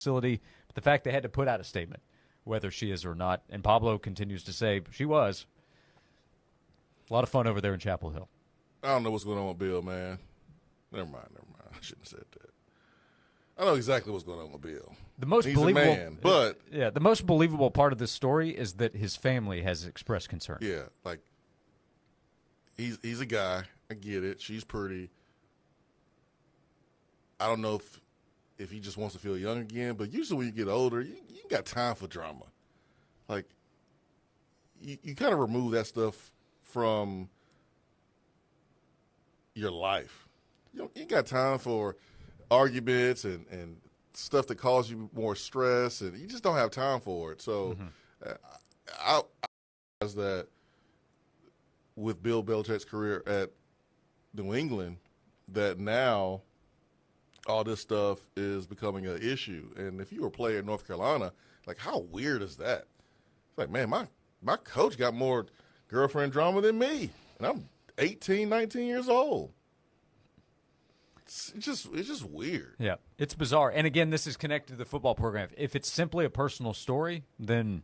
facility. But the fact they had to put out a statement, whether she is or not, and Pablo continues to say she was. A lot of fun over there in Chapel Hill. I don't know what's going on with Bill, man. Never mind. I shouldn't have said that. I know exactly what's going on with Bill. He's a man, but the most believable part of this story is that his family has expressed concern. Yeah, like he's a guy. I get it. She's pretty. I don't know if he just wants to feel young again, but usually when you get older, you ain't got time for drama. Like you kind of remove that stuff from your life. You ain't got time for arguments and stuff that cause you more stress, and you just don't have time for it. So I realize that with Bill Belichick's career at New England, that now all this stuff is becoming an issue. And if you were a player in North Carolina, like, how weird is that? It's like, man, my coach got more girlfriend drama than me, and I'm 18, 19 years old. It's just weird. Yeah, it's bizarre. And again, this is connected to the football program. If it's simply a personal story, then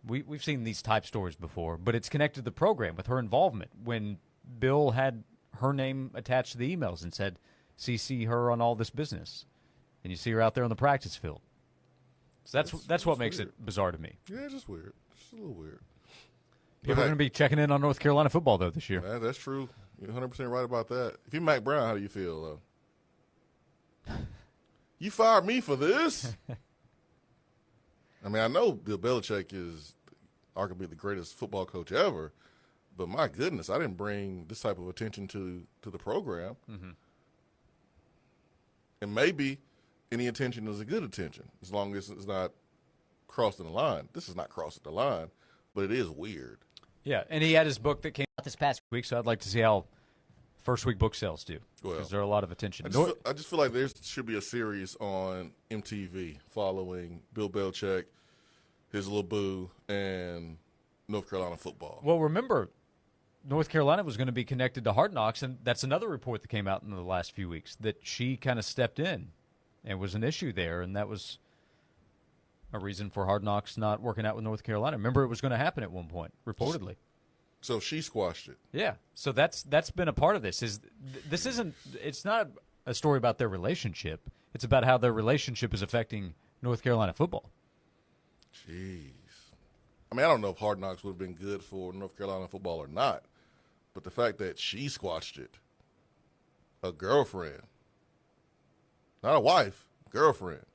we've seen these type stories before. But it's connected to the program with her involvement. When Bill had her name attached to the emails and said, CC her on all this business. And you see her out there on the practice field. So that's what makes it bizarre to me. Yeah, it's just weird. It's a little weird. People are going to be checking in on North Carolina football, though, this year. That's true. You're 100% right about that. If you're Mac Brown, how do you feel, though? You fired me for this? I mean, I know Bill Belichick is arguably the greatest football coach ever, but my goodness, I didn't bring this type of attention to the program. Mm-hmm. And maybe any attention is a good attention, as long as it's not crossing the line. This is not crossing the line, but it is weird. Yeah, and he had his book that came out this past week, so I'd like to see how first week book sales do, because there are a lot of attention. I just feel like there should be a series on MTV following Bill Belichick, his little boo, and North Carolina football. Well, remember, North Carolina was going to be connected to Hard Knocks, and that's another report that came out in the last few weeks, that she kind of stepped in and was an issue there, and that was a reason for Hard Knocks not working out with North Carolina. Remember, it was going to happen at one point, reportedly. So she squashed it. Yeah. So that's been a part of this. It's not a story about their relationship. It's about how their relationship is affecting North Carolina football. Jeez. I mean, I don't know if Hard Knocks would have been good for North Carolina football or not, but the fact that she squashed it, a girlfriend, not a wife, girlfriend,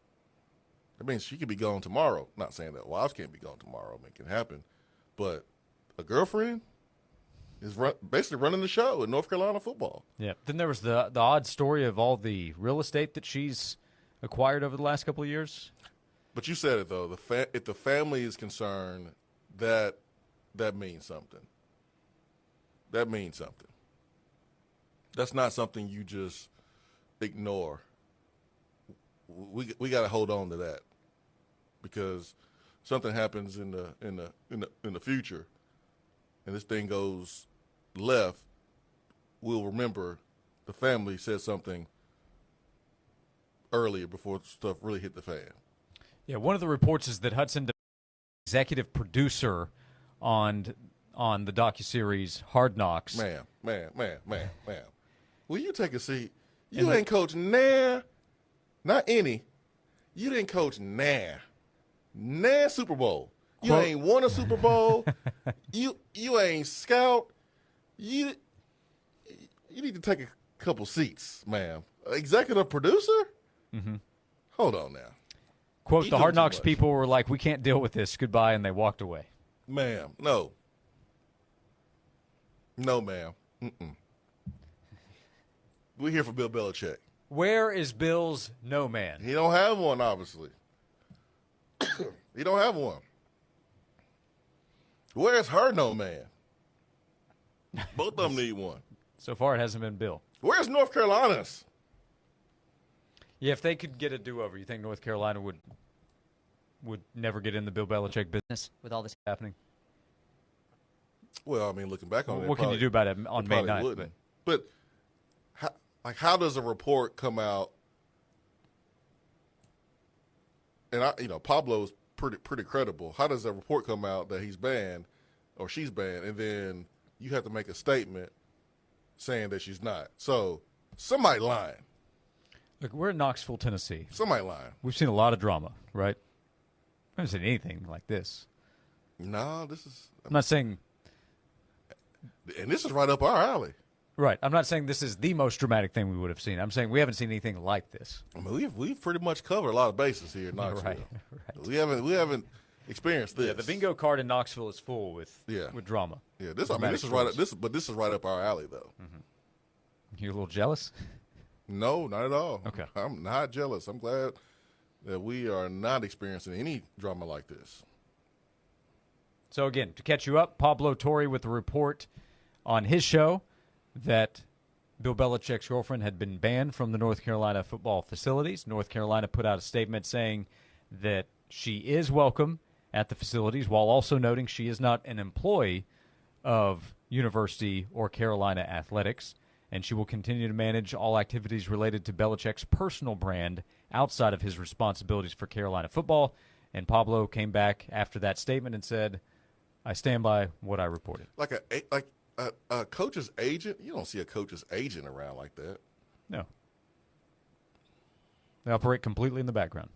that means she could be gone tomorrow. Not saying that wives can't be gone tomorrow. It can happen. But a girlfriend is basically running the show in North Carolina football. Yeah. Then there was the odd story of all the real estate that she's acquired over the last couple of years. But you said it, though. If the family is concerned, that means something. That means something. That's not something you just ignore. We got to hold on to that, because something happens in the future, and this thing goes left, we'll remember the family said something earlier before stuff really hit the fan. Yeah, one of the reports is that Hudson, executive producer on the docuseries Hard Knocks. Man. Will you take a seat? You ain't coach not any. You didn't coach Super Bowl. You ain't won a Super Bowl. you ain't scout. You need to take a couple seats, ma'am. Executive producer? Mm-hmm. Hold on now. Quote, the Hard Knocks people were like, we can't deal with this. Goodbye, and they walked away. Ma'am, no. No, ma'am. Mm-mm. We're here for Bill Belichick. Where is Bill's no man? He don't have one, obviously. He don't have one. Where's her no man? Both of them need one. So far, it hasn't been Bill. Where's North Carolina's? Yeah, if they could get a do-over, you think North Carolina would never get in the Bill Belichick business with all this happening? Well, I mean, looking back on it, what can you do about it on May 9th? But how does a report come out Pablo's pretty credible. How does a report come out that he's banned or she's banned, and then you have to make a statement saying that she's not? So somebody lying. Look, we're in Knoxville, Tennessee. Somebody lying. We've seen a lot of drama, right? I haven't seen anything like this. No, this is. I'm not saying. And this is right up our alley. Right. I'm not saying this is the most dramatic thing we would have seen. I'm saying we haven't seen anything like this. I mean, we've pretty much covered a lot of bases here in Knoxville. Right. We haven't experienced this. Yeah, the bingo card in Knoxville is full with drama. Yeah, this is right up our alley though. Mm-hmm. You're a little jealous? No, not at all. Okay. I'm not jealous. I'm glad that we are not experiencing any drama like this. So, again, to catch you up, Pablo Torre with the report on his show that Bill Belichick's girlfriend had been banned from the North Carolina football facilities. North Carolina put out a statement saying that she is welcome at the facilities, while also noting she is not an employee of University or Carolina Athletics, and she will continue to manage all activities related to Belichick's personal brand outside of his responsibilities for Carolina football. And Pablo came back after that statement and said, I stand by what I reported. Like a coach's agent? You don't see a coach's agent around like that. No. They operate completely in the background.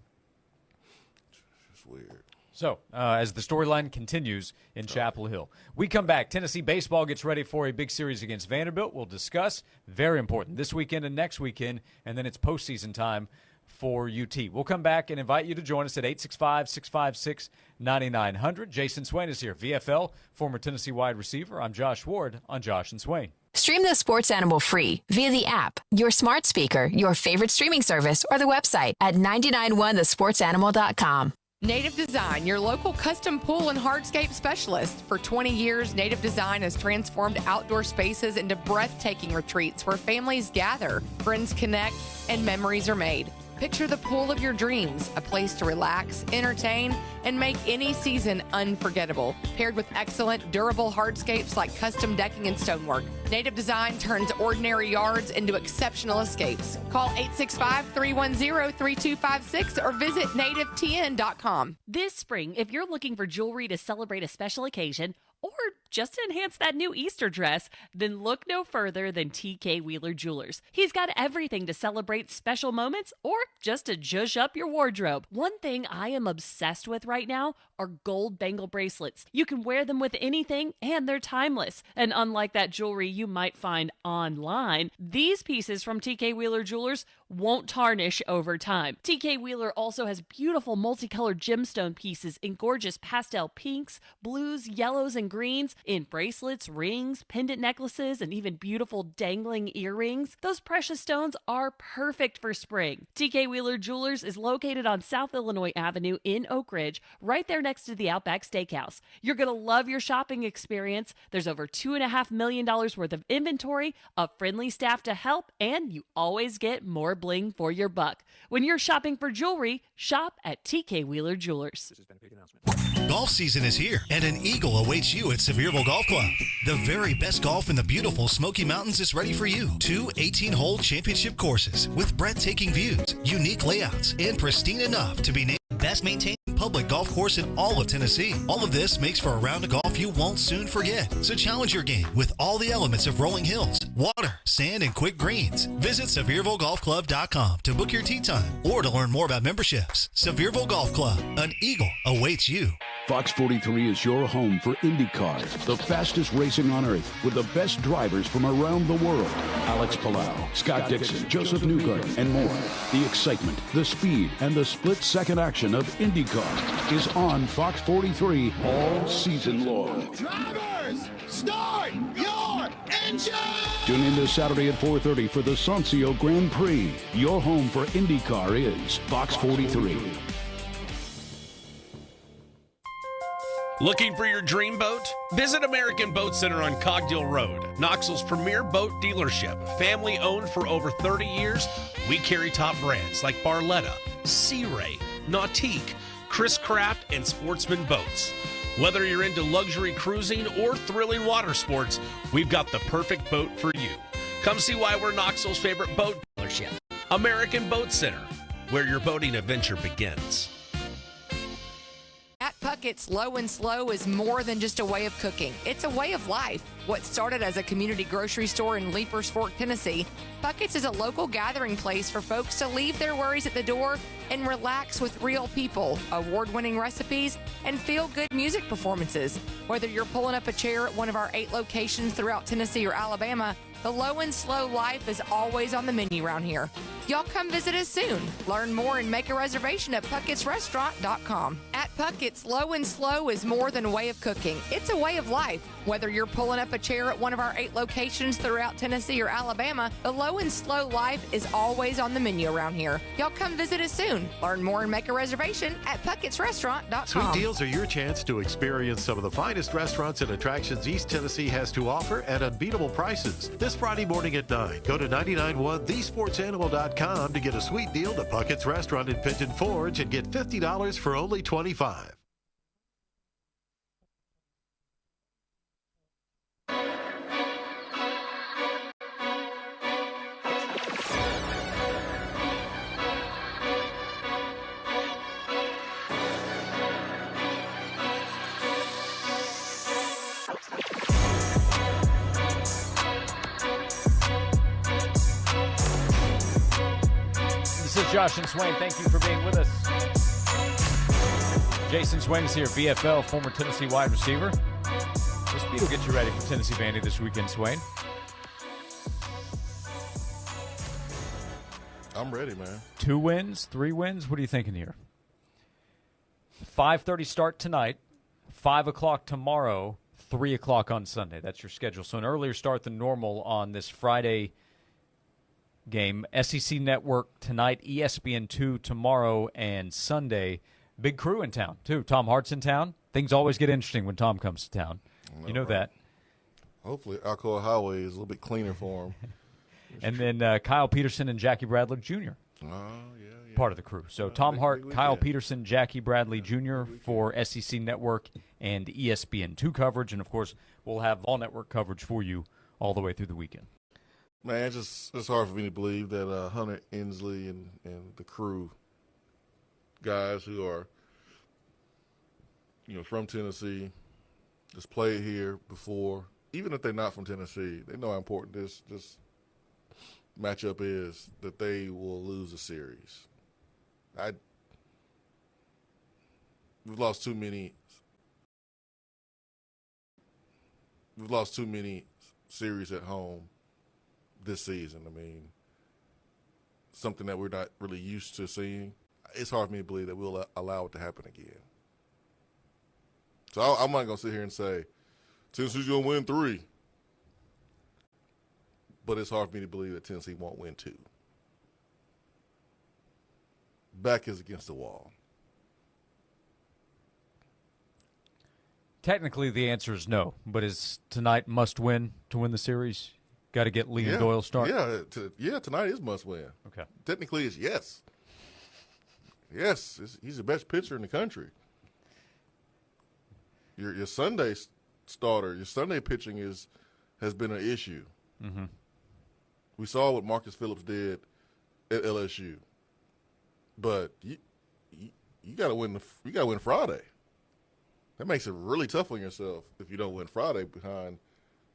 It's weird. So, as the storyline continues in Chapel Hill, we come back. Tennessee baseball gets ready for a big series against Vanderbilt. We'll discuss, very important, this weekend and next weekend, and then it's postseason time for UT. We'll come back and invite you to join us at 865-656-9900. Jason Swain is here, VFL, former Tennessee wide receiver. I'm Josh Ward on Josh and Swain. Stream the Sports Animal free via the app, your smart speaker, your favorite streaming service, or the website at 991thesportsanimal.com. Native Design, your local custom pool and hardscape specialist. For 20 years, Native Design has transformed outdoor spaces into breathtaking retreats where families gather, friends connect, and memories are made. Picture the pool of your dreams, a place to relax, entertain, and make any season unforgettable. Paired with excellent, durable hardscapes like custom decking and stonework, Native Design turns ordinary yards into exceptional escapes. Call 865-310-3256 or visit nativetn.com. This spring, if you're looking for jewelry to celebrate a special occasion, or just to enhance that new Easter dress, then look no further than TK Wheeler Jewelers. He's got everything to celebrate special moments or just to zhuzh up your wardrobe. One thing I am obsessed with right now are gold bangle bracelets. You can wear them with anything and they're timeless. And unlike that jewelry you might find online, these pieces from TK Wheeler Jewelers won't tarnish over time. TK Wheeler also has beautiful multicolored gemstone pieces in gorgeous pastel pinks, blues, yellows, and greens, in bracelets, rings, pendant necklaces, and even beautiful dangling earrings. Those precious stones are perfect for spring. TK Wheeler Jewelers is located on South Illinois Avenue in Oak Ridge, right there next to the Outback Steakhouse. You're going to love your shopping experience. There's over $2.5 million worth of inventory, a friendly staff to help, and you always get more bling for your buck. When you're shopping for jewelry, shop at TK Wheeler Jewelers. This has been a big announcement. Golf season is here, and an Eagle awaits you at Sevierville Golf Club. The very best golf in the beautiful Smoky Mountains is ready for you. 2 18-hole championship courses with breathtaking views, unique layouts, and pristine enough to be named best maintained public golf course in all of Tennessee. All of this makes for a round of golf you won't soon forget. So challenge your game with all the elements of rolling hills, water, sand, and quick greens. Visit SeviervilleGolfClub.com to book your tee time or to learn more about memberships. Sevierville Golf Club, an Eagle awaits you. Fox 43 is your home for IndyCar, the fastest racing on earth with the best drivers from around the world. Alex Palau, Scott Dixon, Joseph Newgarden, and more. The excitement, the speed, and the split-second action of IndyCar is on Fox 43 all season long. Drivers, start your engine! Tune in this Saturday at 4:30 for the Sancio Grand Prix. Your home for IndyCar is Fox 43. Looking for your dream boat? Visit American Boat Center on Cogdill Road, Knoxville's premier boat dealership. Family owned for over 30 years, we carry top brands like Barletta, Sea Ray, Nautique, Chris Craft, and Sportsman Boats. Whether you're into luxury cruising or thrilling water sports, we've got the perfect boat for you. Come see why we're Knoxville's favorite boat dealership. American Boat Center, where your boating adventure begins. Puckett's Low and Slow is more than just a way of cooking. It's a way of life. What started as a community grocery store in Leapers Fork, Tennessee, Puckett's is a local gathering place for folks to leave their worries at the door and relax with real people, award-winning recipes, and feel-good music performances. Whether you're pulling up a chair at one of our 8 locations throughout Tennessee or Alabama, the Low and Slow life is always on the menu around here. Y'all come visit us soon. Learn more and make a reservation at puckettsrestaurant.com. At Puckett's, Low and Slow is more than a way of cooking. It's a way of life. Whether you're pulling up a chair at one of our 8 locations throughout Tennessee or Alabama, the Low and Slow life is always on the menu around here. Y'all come visit us soon. Learn more and make a reservation at puckettsrestaurant.com. Sweet deals are your chance to experience some of the finest restaurants and attractions East Tennessee has to offer at unbeatable prices. This Friday morning at 9, go to 991thesportsanimal.com to get a sweet deal to Puckett's Restaurant in Pigeon Forge and get $50 for only $25. This is Josh and Swain. Thank you for being with us. Jason Swain is here, VFL, former Tennessee wide receiver. This beat will get you ready for Tennessee Vandy this weekend, Swain. I'm ready, man. 2 wins, 3 wins? What are you thinking here? 5:30 start tonight, 5 o'clock tomorrow, 3 o'clock on Sunday. That's your schedule. So an earlier start than normal on this Friday game. SEC Network tonight, ESPN2 tomorrow, and Sunday. Big crew in town, too. Tom Hart's in town. Things always get interesting when Tom comes to town. You know that. Hopefully Alcoa Highway is a little bit cleaner for him. And then Kyle Peterson and Jackie Bradley Jr. Oh, yeah. Part of the crew. So Tom Hart, big Kyle weekend. Peterson, Jackie Bradley Jr. for SEC Network and ESPN2 coverage. And, of course, we'll have all network coverage for you all the way through the weekend. Man, it's hard for me to believe that Hunter Inslee and the crew, guys who are, from Tennessee, just played here before. Even if they're not from Tennessee, they know how important this matchup is, that they will lose a series. We've lost too many series at home this season. I mean, something that we're not really used to seeing. It's hard for me to believe that we'll allow it to happen again. So I'm not going to sit here and say Tennessee's going to win 3. But it's hard for me to believe that Tennessee won't win 2. Back is against the wall. Technically, the answer is no. But is tonight must win to win the series? Got to get Liam Doyle started? Tonight is must win. Okay. Technically, it's yes. Yes, he's the best pitcher in the country. Your Sunday starter, your Sunday pitching has been an issue. Mm-hmm. We saw what Marcus Phillips did at LSU, but you got to win. You got to win Friday. That makes it really tough on yourself if you don't win Friday behind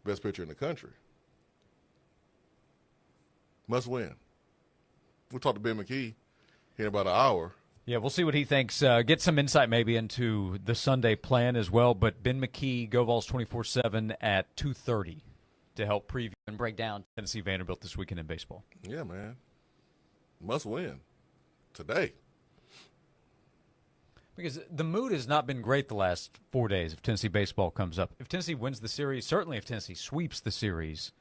the best pitcher in the country. Must win. We'll talk to Ben McKee here in about an hour. Yeah, we'll see what he thinks. Get some insight maybe into the Sunday plan as well. But Ben McKee, GoVols 24/7 at 2:30 to help preview and break down Tennessee Vanderbilt this weekend in baseball. Yeah, man. Must win today. Because the mood has not been great the last 4 days if Tennessee baseball comes up. If Tennessee wins the series, certainly if Tennessee sweeps the series,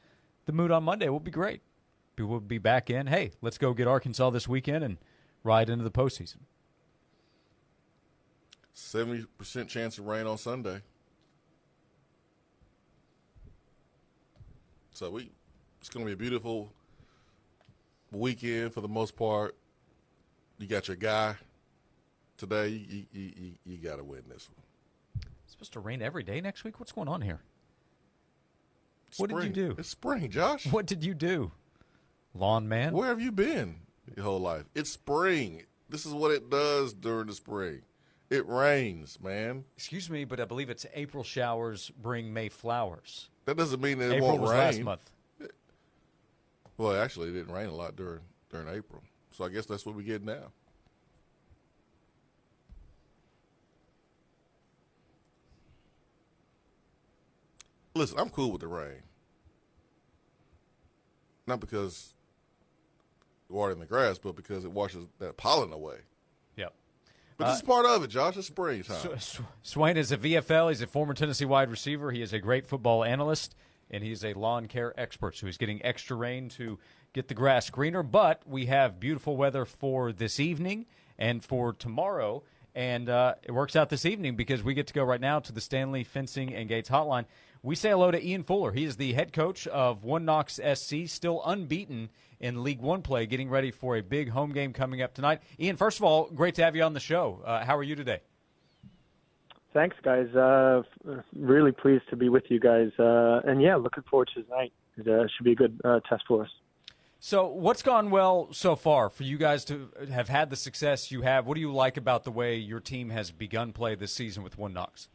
the mood on Monday will be great. People will be back in. Hey, let's go get Arkansas this weekend and ride into the postseason. 70% chance of rain on Sunday. So it's going to be a beautiful weekend for the most part. You got your guy today. You got to win this one. It's supposed to rain every day next week? What's going on here? Spring. What did you do? It's spring, Josh. What did you do? Lawn man? Where have you been your whole life? It's spring. This is what it does during the spring. It rains, man. Excuse me, but I believe it's April showers bring May flowers. That doesn't mean that it April won't was rain. last month. Well, actually, it didn't rain a lot during April. So I guess that's what we get now. Listen, I'm cool with the rain. Not because watering the grass, but because it washes that pollen away. Yep. But this is part of it, Josh. It's springtime. Swain is a VFL. He's a former Tennessee wide receiver. He is a great football analyst, and he's a lawn care expert. So he's getting extra rain to get the grass greener. But we have beautiful weather for this evening and for tomorrow. And it works out this evening because we get to go right now to the Stanley Fencing and Gates Hotline. We say hello to Ian Fuller. He is the head coach of One Knox SC, still unbeaten in League One play, getting ready for a big home game coming up tonight. Ian, first of all, great to have you on the show. How are you today? Thanks, guys. Really pleased to be with you guys. And, yeah, looking forward to tonight. It should be a good test for us. So what's gone well so far for you guys to have had the success you have? What do you like about the way your team has begun play this season with One Knox?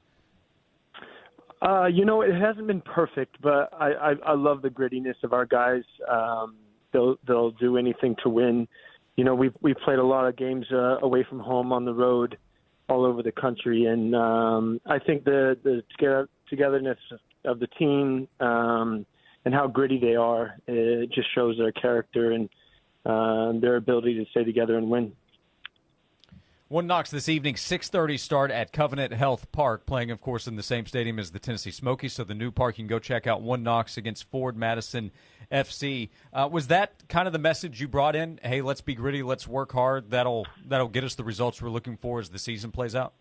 It hasn't been perfect, but I love the grittiness of our guys. They'll do anything to win. You know, we've played a lot of games away from home on the road all over the country, and I think the togetherness of the team and how gritty they are, it just shows their character and their ability to stay together and win. One Knox this evening, 6:30 start at Covenant Health Park, playing, of course, in the same stadium as the Tennessee Smokies. So the new park, you can go check out One Knox against Ford Madison FC. Was that kind of the message you brought in? Hey, let's be gritty, let's work hard. That'll get us the results we're looking for as the season plays out?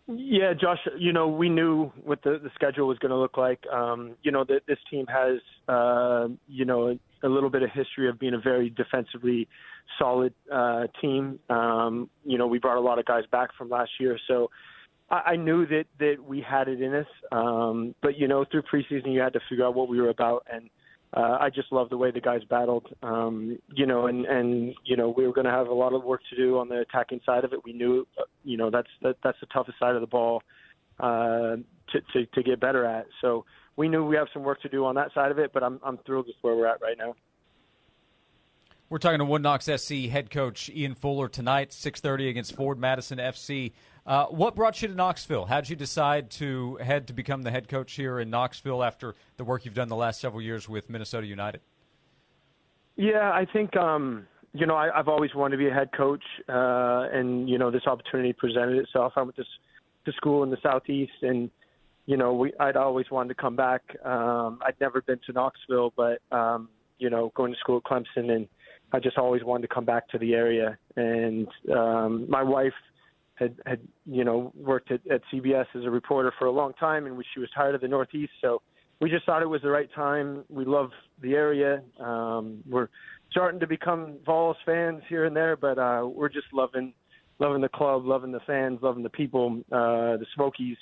Yeah, Josh, we knew what the schedule was going to look like. That this team has, a little bit of history of being a very defensively solid team. We brought a lot of guys back from last year, so I knew that we had it in us. But, through preseason, you had to figure out what we were about, and I just love the way the guys battled. And we were going to have a lot of work to do on the attacking side of it. We knew, that's the toughest side of the ball to get better at. So we knew we have some work to do on that side of it, but I'm thrilled with where we're at right now. We're talking to One Knox SC head coach Ian Fuller tonight, 6:30 against Ford Madison FC. What brought you to Knoxville? How did you decide to head to become the head coach here in Knoxville after the work you've done the last several years with Minnesota United? Yeah, I think, I've always wanted to be a head coach, and, this opportunity presented itself. I went to school in the Southeast, and, I'd always wanted to come back. I'd never been to Knoxville, but, going to school at Clemson, and I just always wanted to come back to the area. And my wife had worked at CBS as a reporter for a long time, and she was tired of the Northeast. So we just thought it was the right time. We love the area. We're starting to become Vols fans here and there, but we're just loving the club, loving the fans, loving the people, the Smokies.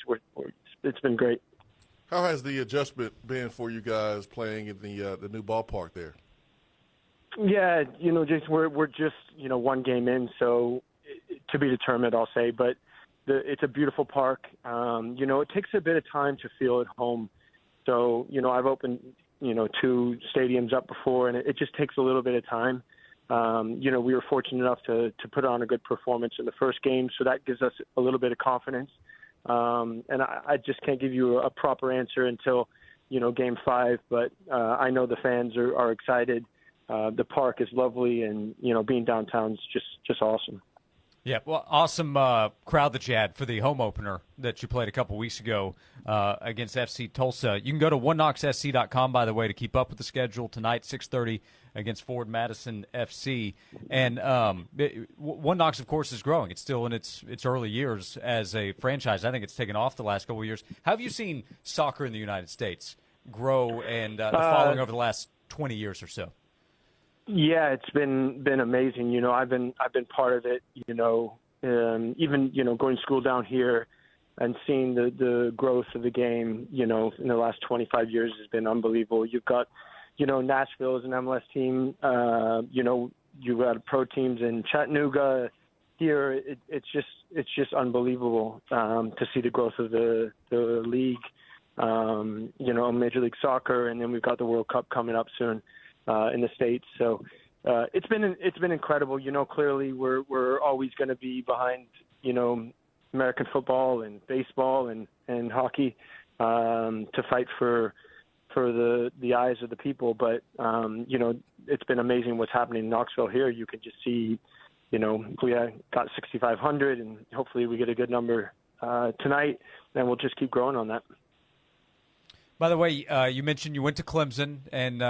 It's been great. How has the adjustment been for you guys playing in the new ballpark there? Yeah, Jason, we're just one game in, so to be determined, I'll say. But it's a beautiful park. It takes a bit of time to feel at home. So I've opened 2 stadiums up before, and it just takes a little bit of time. We were fortunate enough to put on a good performance in the first game, so that gives us a little bit of confidence. And I just can't give you a proper answer until Game 5. But I know the fans are excited. The park is lovely, and being downtown is just awesome. Yeah, well, awesome crowd that you had for the home opener that you played a couple weeks ago against FC Tulsa. You can go to oneknoxsc.com, by the way, to keep up with the schedule tonight, 6:30 against Ford Madison FC. And One Knox, of course, is growing. It's still in its early years as a franchise. I think it's taken off the last couple of years. How have you seen soccer in the United States grow and the following over the last 20 years or so? Yeah, it's been amazing. I've been part of it. Even going to school down here and seeing the growth of the game. In the last 25 years has been unbelievable. You've got Nashville is an MLS team. You've got pro teams in Chattanooga, here, it's just unbelievable to see the growth of the league. Major League Soccer, and then we've got the World Cup coming up soon in the States. So it's been incredible. Clearly we're always going to be behind American football and baseball and hockey to fight for the eyes of the people. But it's been amazing what's happening in Knoxville here. You can just see, we got 6,500, and hopefully we get a good number tonight, and we'll just keep growing on that. By the way, you mentioned you went to Clemson and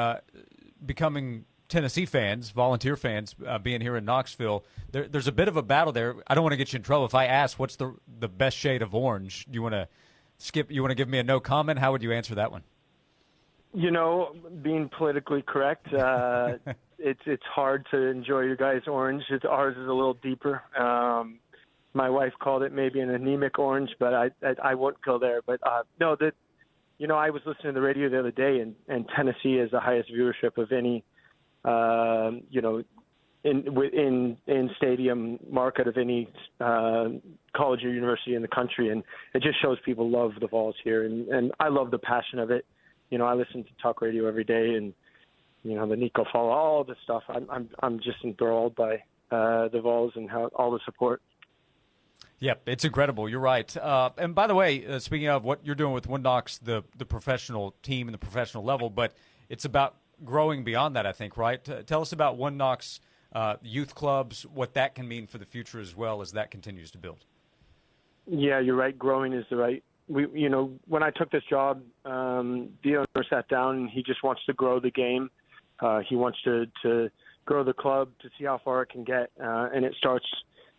becoming Tennessee fans, volunteer fans, being here in Knoxville. There's a bit of a battle there. I don't want to get you in trouble. If I ask what's the best shade of orange, you want to skip? You want to give me a no comment? How would you answer that one? Being politically correct, it's hard to enjoy your guys' orange. Ours is a little deeper. My wife called it maybe an anemic orange, but I won't go there. But no, that. I was listening to the radio the other day, and Tennessee has the highest viewership of any, in stadium market of any college or university in the country, and it just shows people love the Vols here, and I love the passion of it. I listen to talk radio every day, and the Nico Fall, all this stuff. I'm just enthralled by the Vols and how all the support. Yep, it's incredible. You're right. And by the way, speaking of what you're doing with One Knox, the professional team and the professional level, but it's about growing beyond that, I think, right? Tell us about One Knox youth clubs, what that can mean for the future as well as that continues to build. Yeah, you're right. Growing is the right. When I took this job, the owner sat down and he just wants to grow the game. He wants to grow the club to see how far it can get, and it starts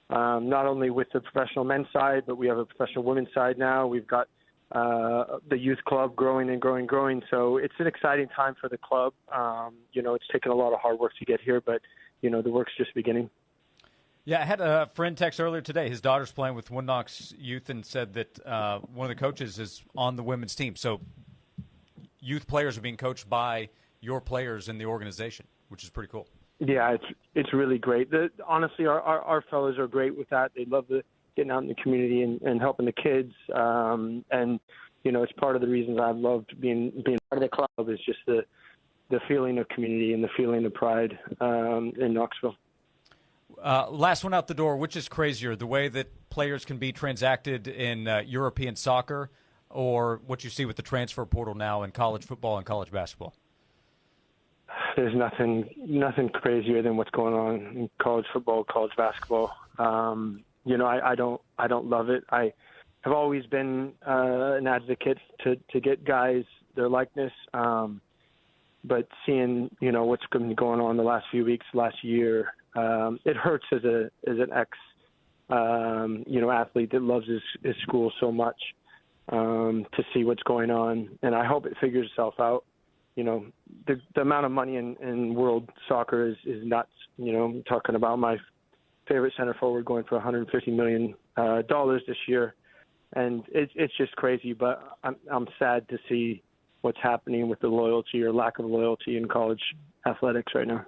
not only with the professional men's side, but we have a professional women's side now. We've got the youth club growing and growing. So it's an exciting time for the club. It's taken a lot of hard work to get here, but, the work's just beginning. Yeah, I had a friend text earlier today. His daughter's playing with One Knox Youth and said that one of the coaches is on the women's team. So youth players are being coached by your players in the organization, which is pretty cool. Yeah, it's really great. Honestly, our fellows are great with that. They love getting out in the community and helping the kids. And it's part of the reasons I've loved being part of the club is just the feeling of community and the feeling of pride in Knoxville. Last one out the door, which is crazier, the way that players can be transacted in European soccer or what you see with the transfer portal now in college football and college basketball? There's nothing crazier than what's going on in college football, college basketball. I don't love it. I have always been an advocate to get guys their likeness. But seeing what's been going on the last few weeks, last year, it hurts as an ex athlete that loves his school so much to see what's going on, and I hope it figures itself out. The amount of money in world soccer is nuts. I'm talking about my favorite center forward going for $150 million this year, and it's just crazy. But I'm sad to see what's happening with the loyalty or lack of loyalty in college athletics right now.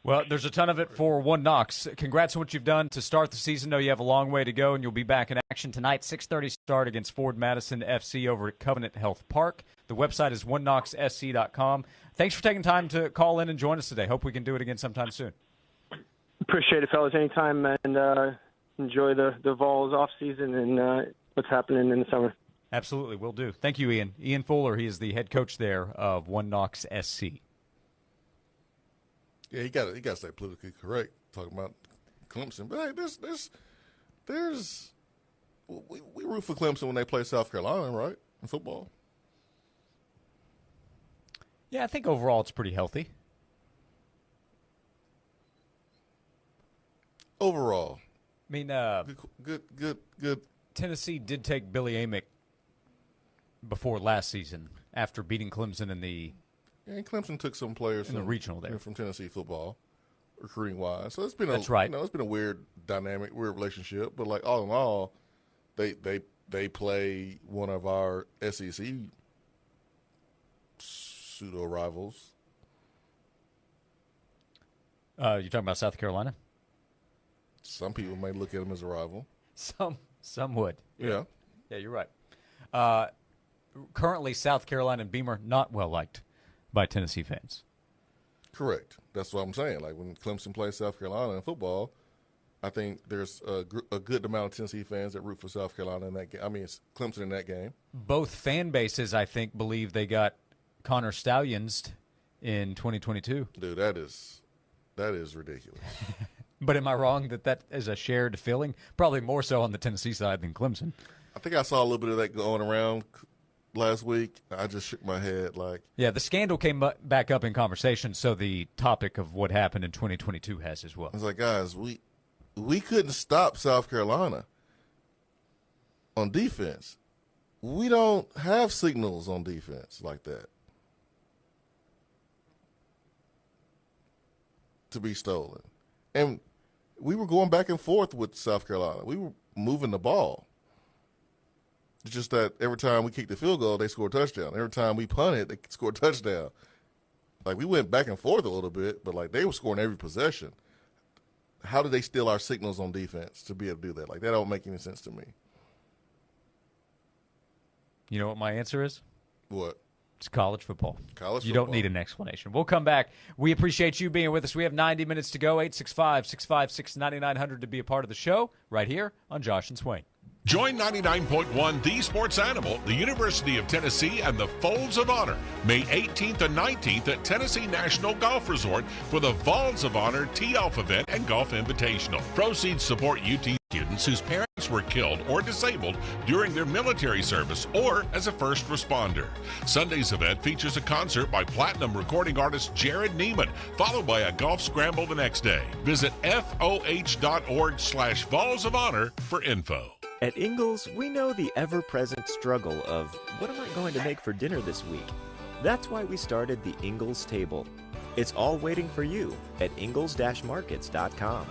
Well, there's a ton of it for One Knox. Congrats on what you've done to start the season. Know you have a long way to go, and you'll be back in action tonight, 6:30 start against Ford Madison FC over at Covenant Health Park. The website is oneknoxsc.com. Thanks for taking time to call in and join us today. Hope we can do it again sometime soon. Appreciate it, fellas. Anytime, and enjoy the Vols off season and what's happening in the summer. Absolutely, will do. Thank you, Ian. Ian Fuller, he is the head coach there of One Knox SC. Yeah, he got to stay politically correct talking about Clemson. But hey, there's we root for Clemson when they play South Carolina, right? In football. Yeah, I think overall it's pretty healthy. Overall, I mean, good. Tennessee did take Billy Amick before last season after beating Clemson in the. Yeah, and Clemson took some players in the regional there from Tennessee football, recruiting wise. So it's been that's right. It's been a weird dynamic, weird relationship. But like all in all, they play one of our SEC pseudo rivals. You talking about South Carolina? Some people may look at him as a rival. Some would. Yeah. Yeah, you're right. Currently, South Carolina and Beamer not well liked by Tennessee fans. Correct. That's what I'm saying. Like when Clemson plays South Carolina in football, I think there's a good amount of Tennessee fans that root for South Carolina in that game. I mean, it's Clemson in that game. Both fan bases, I think, believe they got Connor Stallions in 2022. Dude, that is ridiculous. But am I wrong that is a shared feeling? Probably more so on the Tennessee side than Clemson. I think I saw a little bit of that going around last week. I just shook my head like. Yeah, the scandal came back up in conversation, so the topic of what happened in 2022 has as well. I was like, guys, we couldn't stop South Carolina on defense. We don't have signals on defense like that to be stolen. And we were going back and forth with South Carolina. We were moving the ball. It's just that every time we kicked the field goal, they scored a touchdown. Every time we punted, they scored a touchdown. Like, we went back and forth a little bit, but, like, they were scoring every possession. How did they steal our signals on defense to be able to do that? Like, that don't make any sense to me. You know what my answer is? What? It's college football. College You football. don't need an explanation. We'll come back. We appreciate you being with us. We have 90 minutes to go. 865-656-9900 to be a part of the show right here on Josh and Swain. Join 99.1 The Sports Animal, the University of Tennessee, and the Folds of Honor, May 18th and 19th at Tennessee National Golf Resort for the Folds of Honor Tee-Off event and Golf Invitational. Proceeds support UT students whose parents were killed or disabled during their military service or as a first responder. Sunday's event features a concert by platinum recording artist Jared Neiman, followed by a golf scramble the next day. Visit foh.org/Falls of Honor for info. At Ingles, we know the ever-present struggle of what am I going to make for dinner this week? That's why we started the Ingles table. It's all waiting for you at ingles-markets.com.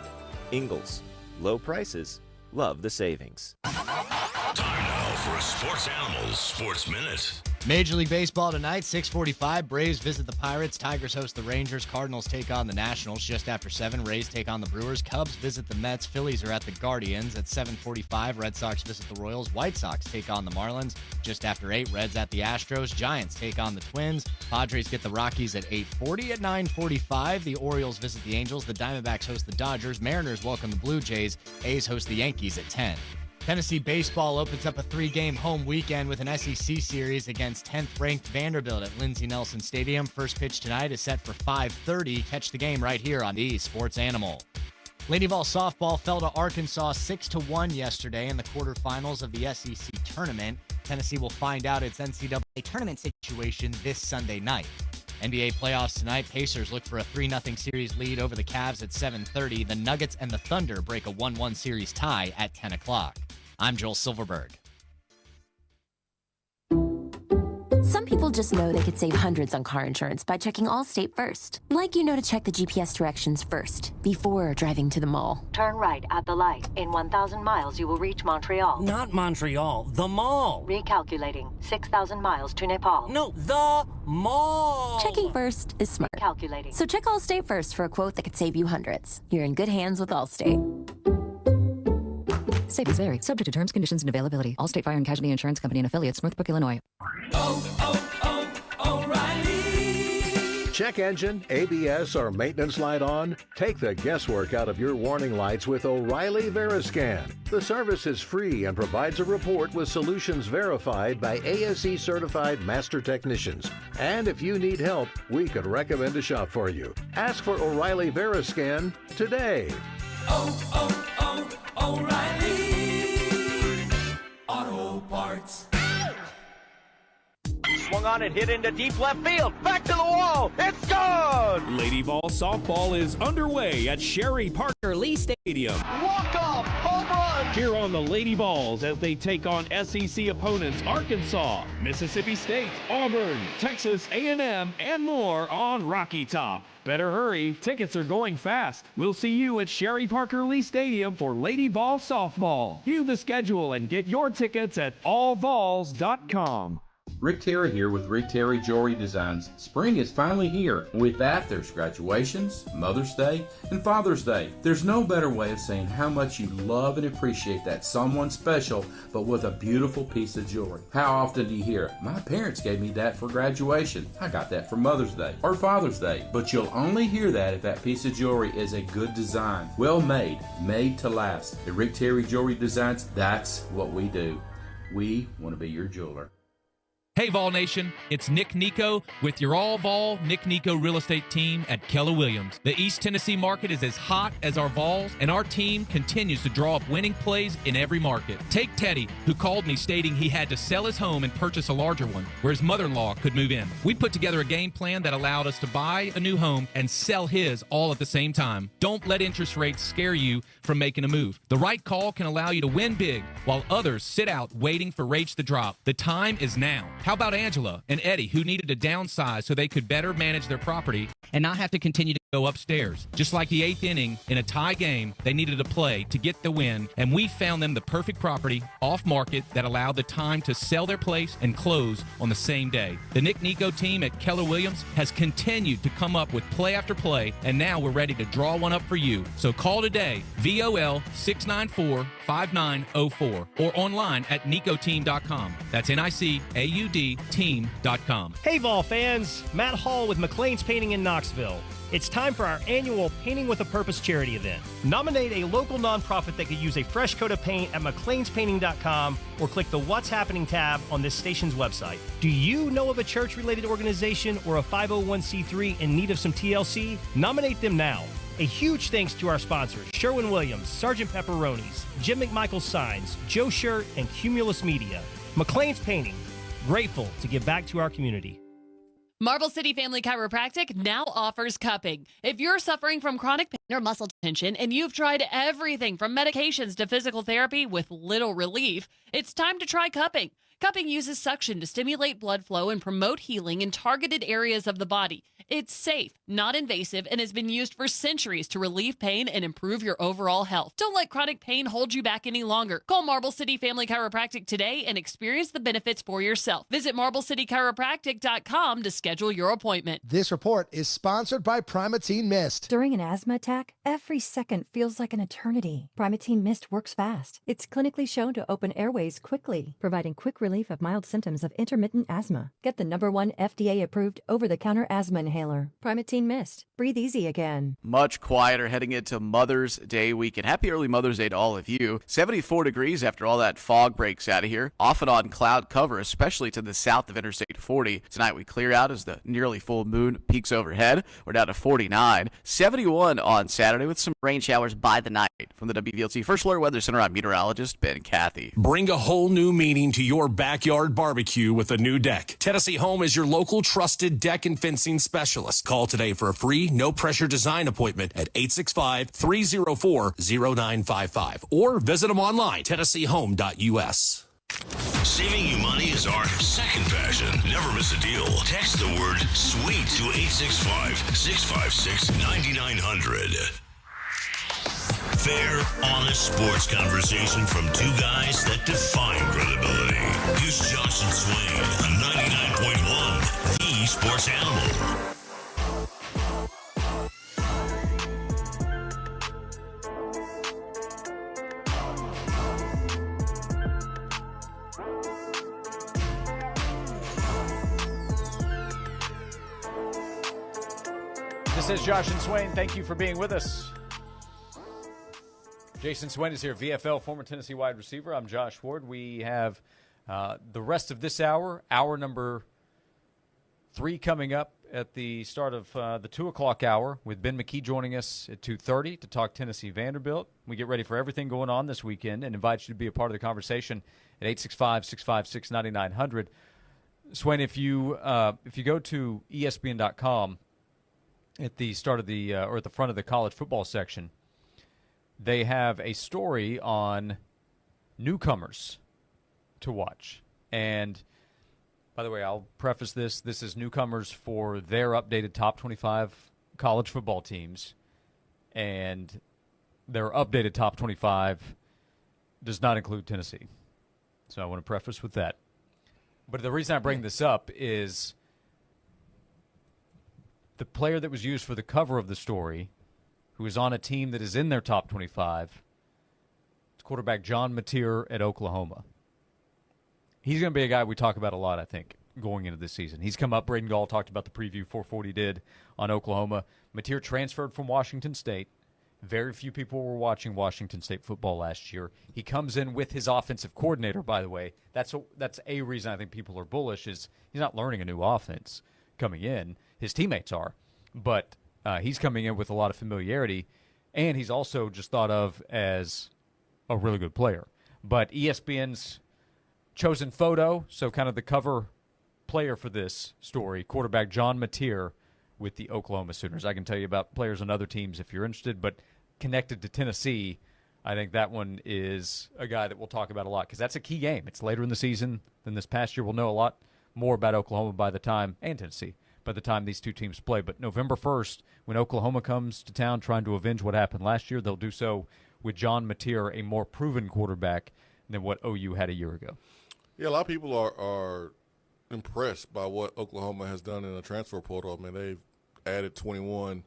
Ingles, low prices, love the savings. Time now for a Sports Animals Sports Minute. Major League Baseball tonight, 6:45. Braves visit the Pirates. Tigers host the Rangers. Cardinals take on the Nationals just after 7. Rays take on the Brewers. Cubs visit the Mets. Phillies are at the Guardians at 7:45. Red Sox visit the Royals. White Sox take on the Marlins just after 8. Reds at the Astros. Giants take on the Twins. Padres get the Rockies at 8:40. At 9:45, the Orioles visit the Angels. The Diamondbacks host the Dodgers. Mariners welcome the Blue Jays. A's host the Yankees at 10. Tennessee baseball opens up a 3-game home weekend with an SEC series against 10th-ranked Vanderbilt at Lindsey Nelson Stadium. First pitch tonight is set for 5:30. Catch the game right here on the Sports Animal. Lady Vol softball fell to Arkansas 6-1 yesterday in the quarterfinals of the SEC tournament. Tennessee will find out its NCAA tournament situation this Sunday night. NBA playoffs tonight. Pacers look for a 3-0 series lead over the Cavs at 7:30. The Nuggets and the Thunder break a 1-1 series tie at 10 o'clock. I'm Joel Silverberg. Some people just know they could save hundreds on car insurance by checking Allstate first. Like to check the GPS directions first, before driving to the mall. Turn right at the light. In 1,000 miles, you will reach Montreal. Not Montreal, the mall. Recalculating. 6,000 miles to Nepal. No, the mall. Checking first is smart. Calculating. So check Allstate first for a quote that could save you hundreds. You're in good hands with Allstate. Savings vary. Subject to terms, conditions, and availability. Allstate Fire and Casualty Insurance Company and Affiliates, Northbrook, Illinois. O'Reilly. Check engine, ABS, or maintenance light on? Take the guesswork out of your warning lights with O'Reilly Veriscan. The service is free and provides a report with solutions verified by ASE certified master technicians. And if you need help, we could recommend a shop for you. Ask for O'Reilly Veriscan today. O'Reilly Auto Parts. Swung on and hit into deep left field. Back to the wall. It's gone. Lady Vol softball is underway at Sherry Parker Lee Stadium. Walk-off home run. Here on the Lady Vols as they take on SEC opponents Arkansas, Mississippi State, Auburn, Texas A&M, and more on Rocky Top. Better hurry, tickets are going fast. We'll see you at Sherry Parker Lee Stadium for Lady Vol softball. View the schedule and get your tickets at allvols.com. Rick Terry here with Rick Terry Jewelry Designs. Spring is finally here. With that, there's graduations, Mother's Day, and Father's Day. There's no better way of saying how much you love and appreciate that someone special, but with a beautiful piece of jewelry. How often do you hear, my parents gave me that for graduation. I got that for Mother's Day or Father's Day. But you'll only hear that if that piece of jewelry is a good design. Well made, made to last. At Rick Terry Jewelry Designs, that's what we do. We want to be your jeweler. Hey Vol Nation, it's Nick Nico with your all Vol Nick Nico real estate team at Keller Williams. The East Tennessee market is as hot as our Vols, and our team continues to draw up winning plays in every market. Take Teddy, who called me stating he had to sell his home and purchase a larger one, where his mother-in-law could move in. We put together a game plan that allowed us to buy a new home and sell his all at the same time. Don't let interest rates scare you from making a move. The right call can allow you to win big, while others sit out waiting for rates to drop. The time is now. How about Angela and Eddie, who needed to downsize so they could better manage their property and not have to continue to go upstairs? Just like the 8th inning in a tie game, they needed to play to get the win, and we found them the perfect property off market that allowed the time to sell their place and close on the same day. The Nick Nico team at Keller Williams has continued to come up with play after play, and now we're ready to draw one up for you. So call today, VOL 694-5904, or online at nicoteam.com. That's NICAUD team.com. Hey Vol fans, Matt Hall with McLean's Painting in Knoxville. It's time for our annual Painting with a Purpose charity event. Nominate a local nonprofit that could use a fresh coat of paint at mcleanspainting.com or click the What's Happening tab on this station's website. Do you know of a church-related organization or a 501c3 in need of some TLC? Nominate them now. A huge thanks to our sponsors, Sherwin-Williams, Sgt. Pepperonis, Jim McMichael Signs, Joe Shirt, and Cumulus Media. McLean's Painting, grateful to give back to our community. Marble City Family Chiropractic now offers cupping. If you're suffering from chronic pain or muscle tension and you've tried everything from medications to physical therapy with little relief, it's time to try cupping. Cupping uses suction to stimulate blood flow and promote healing in targeted areas of the body. It's safe, not invasive, and has been used for centuries to relieve pain and improve your overall health. Don't let chronic pain hold you back any longer. Call Marble City Family Chiropractic today and experience the benefits for yourself. Visit MarbleCityChiropractic.com to schedule your appointment. This report is sponsored by Primatene Mist. During an asthma attack, every second feels like an eternity. Primatene Mist works fast. It's clinically shown to open airways quickly, providing quick relief of mild symptoms of intermittent asthma. Get the #1 FDA-approved over-the-counter asthma inhaler. Primatene Mist. Breathe easy again. Much quieter heading into Mother's Day weekend. Happy early Mother's Day to all of you. 74 degrees after all that fog breaks out of here. Off and on cloud cover, especially to the south of Interstate 40. Tonight we clear out as the nearly full moon peaks overhead. We're down to 49. 71 on Saturday with some rain showers by the night. From the WVLT First Alert Weather Center, I'm meteorologist Ben Cathy. Bring a whole new meaning to your backyard barbecue with a new deck. Tennessee Home is your local trusted deck and fencing specialist. Call today for a free, no-pressure design appointment at 865-304-0955 or visit them online, tennesseehome.us. Saving you money is our second passion. Never miss a deal. Text the word SWEET to 865-656-9900. Fair, honest sports conversation from two guys that define credibility. Here's Josh and Swain on 99.1, the Sports Animal. This is Josh and Swain. Thank you for being with us. Jason Swain is here, VFL, former Tennessee wide receiver. I'm Josh Ward. We have the rest of this hour number 3 coming up at the start of the 2 o'clock hour with Ben McKee joining us at 2:30 to talk Tennessee Vanderbilt. We get ready for everything going on this weekend and invite you to be a part of the conversation at 865-656-9900. Swain, if you go to ESPN.com at the start of the or at the front of the college football section, they have a story on newcomers to watch. And by the way, I'll preface this. This is newcomers for their updated top 25 college football teams. And their updated top 25 does not include Tennessee. So I want to preface with that. But the reason I bring this up is the player that was used for the cover of the story, who is on a team that is in their top 25, it's quarterback John Mateer at Oklahoma. He's going to be a guy we talk about a lot, I think, going into this season. He's come up. Braden Gall talked about the preview 440 did on Oklahoma. Mateer transferred from Washington State. Very few people were watching Washington State football last year. He comes in with his offensive coordinator, by the way. That's a reason I think people are bullish is he's not learning a new offense coming in. His teammates are. But he's coming in with a lot of familiarity, and he's also just thought of as a really good player. But ESPN's chosen photo, so kind of the cover player for this story, quarterback John Mateer with the Oklahoma Sooners. I can tell you about players on other teams if you're interested, but connected to Tennessee, I think that one is a guy that we'll talk about a lot because that's a key game. It's later in the season than this past year. We'll know a lot more about Oklahoma by the time, and Tennessee, by the time these two teams play. But November 1st, when Oklahoma comes to town trying to avenge what happened last year, they'll do so with John Mateer, a more proven quarterback than what OU had a year ago. Yeah, a lot of people are impressed by what Oklahoma has done in the transfer portal. I mean, they've added 21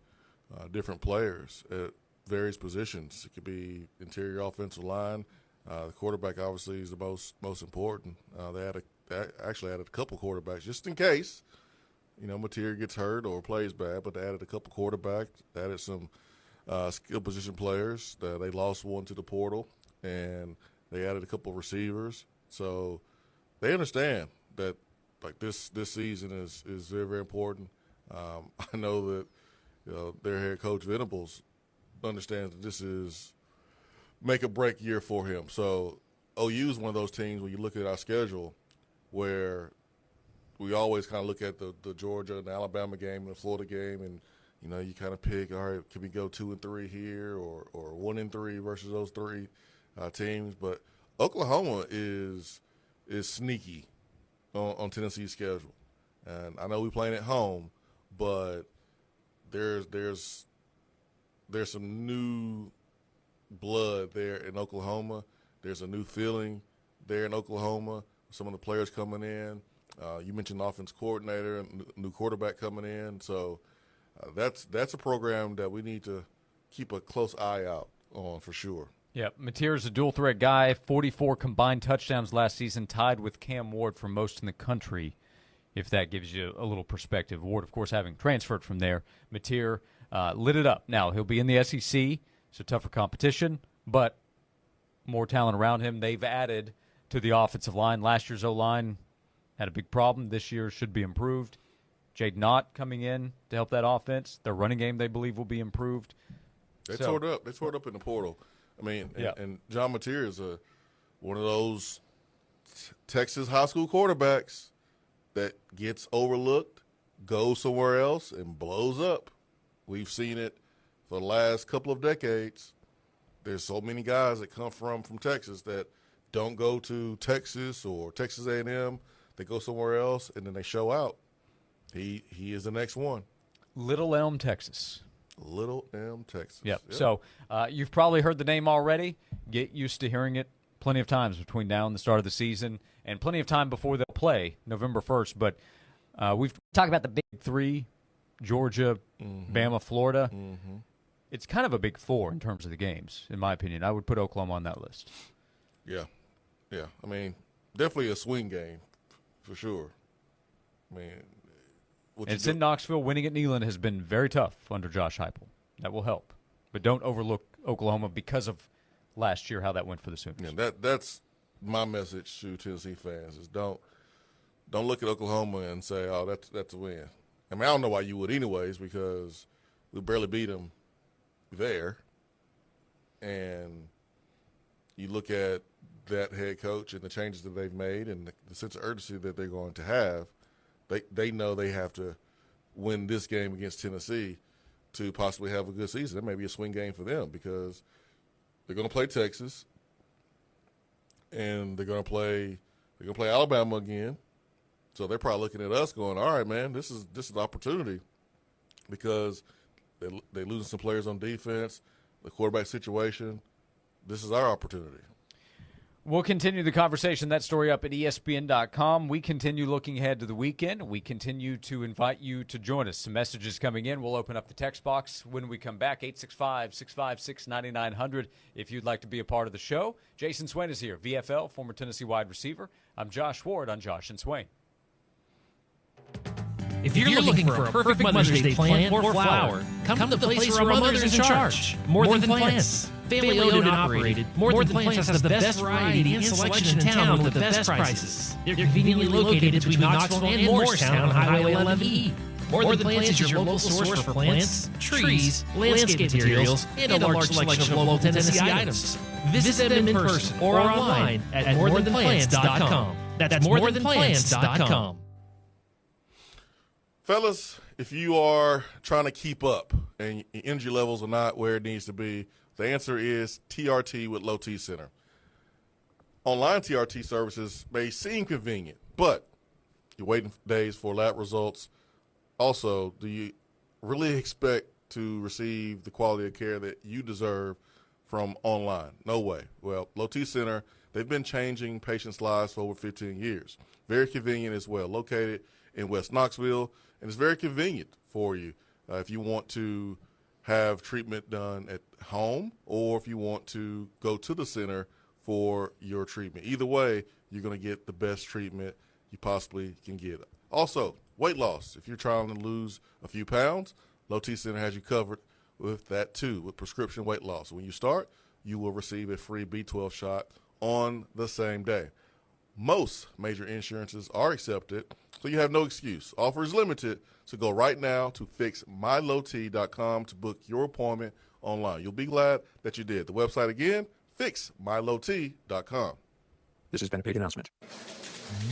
different players at various positions. It could be interior offensive line. The quarterback obviously is the most important. They actually added a couple quarterbacks just in case, Mateer gets hurt or plays bad, but they added a couple quarterbacks, added some skill position players. They lost one to the portal, and they added a couple receivers. So they understand that this season is very, very important. I know that their head coach Venables understands that this is make or break year for him. So OU is one of those teams when you look at our schedule where we always kind of look at the Georgia and the Alabama game and the Florida game, and you kind of pick, all right, can we go 2-3 here or 1-3 versus those three teams? But Oklahoma is sneaky on Tennessee's schedule, and I know we're playing at home, but there's some new blood there in Oklahoma. There's a new feeling there in Oklahoma. Some of the players coming in. You mentioned the offense coordinator, new quarterback coming in. So that's a program that we need to keep a close eye out on for sure. Yeah, Mateer's a dual-threat guy, 44 combined touchdowns last season, tied with Cam Ward for most in the country, if that gives you a little perspective. Ward, of course, having transferred from there. Mateer lit it up. Now, he'll be in the SEC, so tougher competition, but more talent around him. They've added to the offensive line. Last year's O-line had a big problem. This year should be improved. Jade Knott coming in to help that offense. Their running game, they believe, will be improved. They tore it up. They tore it up in the portal. I mean, and John Mateer is one of those Texas high school quarterbacks that gets overlooked, goes somewhere else, and blows up. We've seen it for the last couple of decades. There's so many guys that come from Texas that don't go to Texas or Texas A&M. They go somewhere else, and then they show out. He is the next one. Little Elm, Texas. Little Elm, Texas. Yep. So you've probably heard the name already. Get used to hearing it plenty of times between now and the start of the season, and plenty of time before they'll play November 1st. But we've talked about the big three, Georgia, Bama, Florida. Mm-hmm. It's kind of a big four in terms of the games, in my opinion. I would put Oklahoma on that list. Yeah. I mean, definitely a swing game for sure. I mean, it's in Knoxville. Winning at Neyland has been very tough under Josh Heupel. That will help. But don't overlook Oklahoma because of last year, how that went for the Sooners. Yeah, that's my message to Tennessee fans is don't look at Oklahoma and say, oh, that's a win. I mean, I don't know why you would anyways, because we barely beat them there. And you look at that head coach and the changes that they've made and the sense of urgency that they're going to have, they know they have to win this game against Tennessee to possibly have a good season. It may be a swing game for them because they're going to play Texas and they're going to play Alabama again. So they're probably looking at us going, all right, man, this is an opportunity because they're losing some players on defense, the quarterback situation. This is our opportunity. We'll continue the conversation, that story up at ESPN.com. We continue looking ahead to the weekend. We continue to invite you to join us. Some messages coming in. We'll open up the text box when we come back, 865-656-9900, if you'd like to be a part of the show. Jason Swain is here, VFL, former Tennessee wide receiver. I'm Josh Ward on Josh and Swain. If you're looking for a perfect Mother's Day plant or flower, come to the place where a mother is in charge. More Than Plants. Family owned and operated, More Than Plants has the best variety and selection in town with the best prices. They're conveniently located between Knoxville and Morristown on Highway 11E. More Than Plants is your local source for plants, trees, landscape materials, and a large selection of local Tennessee items. Visit them in person or online at morethanplants.com. That's morethanplants.com. Fellas, if you are trying to keep up and your energy levels are not where it needs to be, the answer is TRT with Low T Center. Online TRT services may seem convenient, but you're waiting days for lab results. Also, do you really expect to receive the quality of care that you deserve from online? No way. Well, Low T Center, they've been changing patients' lives for over 15 years. Very convenient as well. Located in West Knoxville, and it's very convenient for you if you want to have treatment done at home or if you want to go to the center for your treatment. Either way, you're going to get the best treatment you possibly can get. Also, weight loss. If you're trying to lose a few pounds, Low T Center has you covered with that too, with prescription weight loss. When you start, you will receive a free B12 shot on the same day. Most major insurances are accepted, so you have no excuse. Offer is limited, so go right now to fixmylowt.com to book your appointment online. You'll be glad that you did. The website again, fixmylowt.com. This has been a paid announcement.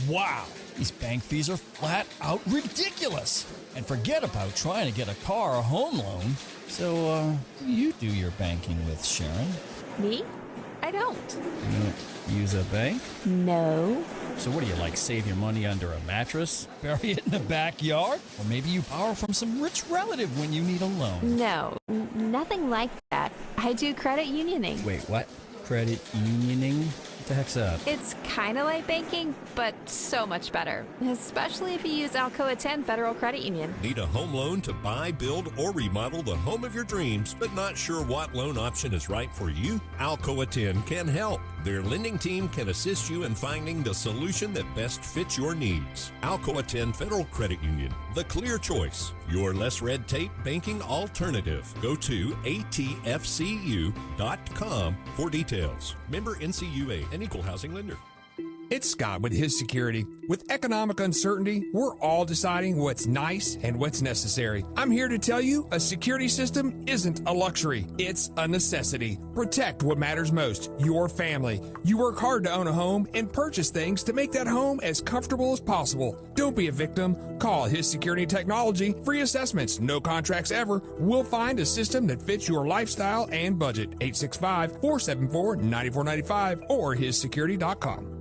Wow, these bank fees are flat out ridiculous. And forget about trying to get a car or home loan. So, who do you do your banking with, Sharon? Me? I don't. You don't use a bank? No. So what do you, like, save your money under a mattress? Bury it in the backyard? Or maybe you borrow from some rich relative when you need a loan? No, nothing like that. I do credit unioning. Wait, what? Credit unioning? What the heck's up? It's kind of like banking, but so much better. Especially if you use Alcoa 10 Federal Credit Union. Need a home loan to buy, build, or remodel the home of your dreams, but not sure what loan option is right for you? Alcoa 10 can help. Their lending team can assist you in finding the solution that best fits your needs. Alcoa 10 Federal Credit Union, the clear choice. Your less red tape banking alternative. Go to atfcu.com for details. Member NCUA, an equal housing lender. It's Scott with His Security. With economic uncertainty, we're all deciding what's nice and what's necessary. I'm here to tell you a security system isn't a luxury. It's a necessity. Protect what matters most, your family. You work hard to own a home and purchase things to make that home as comfortable as possible. Don't be a victim. Call His Security Technology. Free assessments, no contracts ever. We'll find a system that fits your lifestyle and budget. 865-474-9495 or hissecurity.com.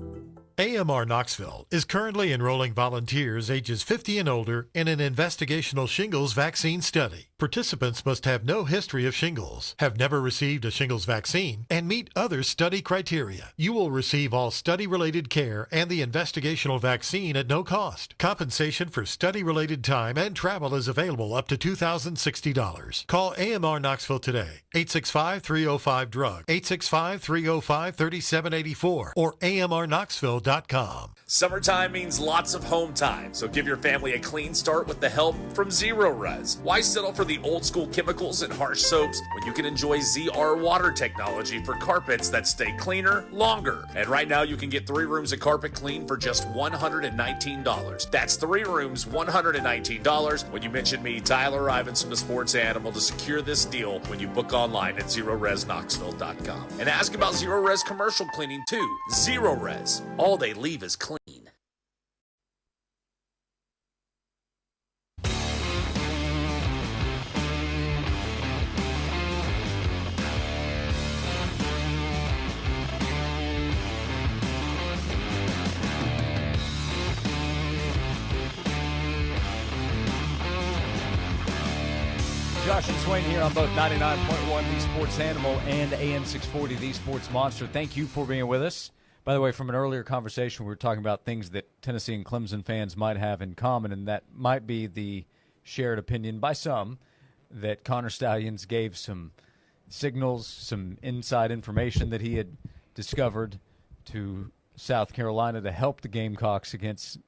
AMR Knoxville is currently enrolling volunteers ages 50 and older in an investigational shingles vaccine study. Participants must have no history of shingles, have never received a shingles vaccine, and meet other study criteria. You will receive all study-related care and the investigational vaccine at no cost. Compensation for study-related time and travel is available up to $2,060. Call AMR Knoxville today, 865-305-DRUG, 865-305-3784, or AMRKnoxville.com. Summertime means lots of home time, so give your family a clean start with the help from Zero Res. Why settle for the old school chemicals and harsh soaps when you can enjoy ZR water technology for carpets that stay cleaner longer? And right now you can get 3 rooms of carpet clean for just $119. That's 3 rooms, $119 when you mention me, Tyler Ivinson, the sports animal, to secure this deal when you book online at ZeroResKnoxville.com. And ask about Zero Res commercial cleaning too. Zero Res. All they leave is clean. Josh and Swain here on both 99.1 The Sports Animal and AM 640 The Sports Monster. Thank you for being with us. By the way, from an earlier conversation, we were talking about things that Tennessee and Clemson fans might have in common, and that might be the shared opinion by some that Connor Stallions gave some signals, some inside information that he had discovered to South Carolina to help the Gamecocks against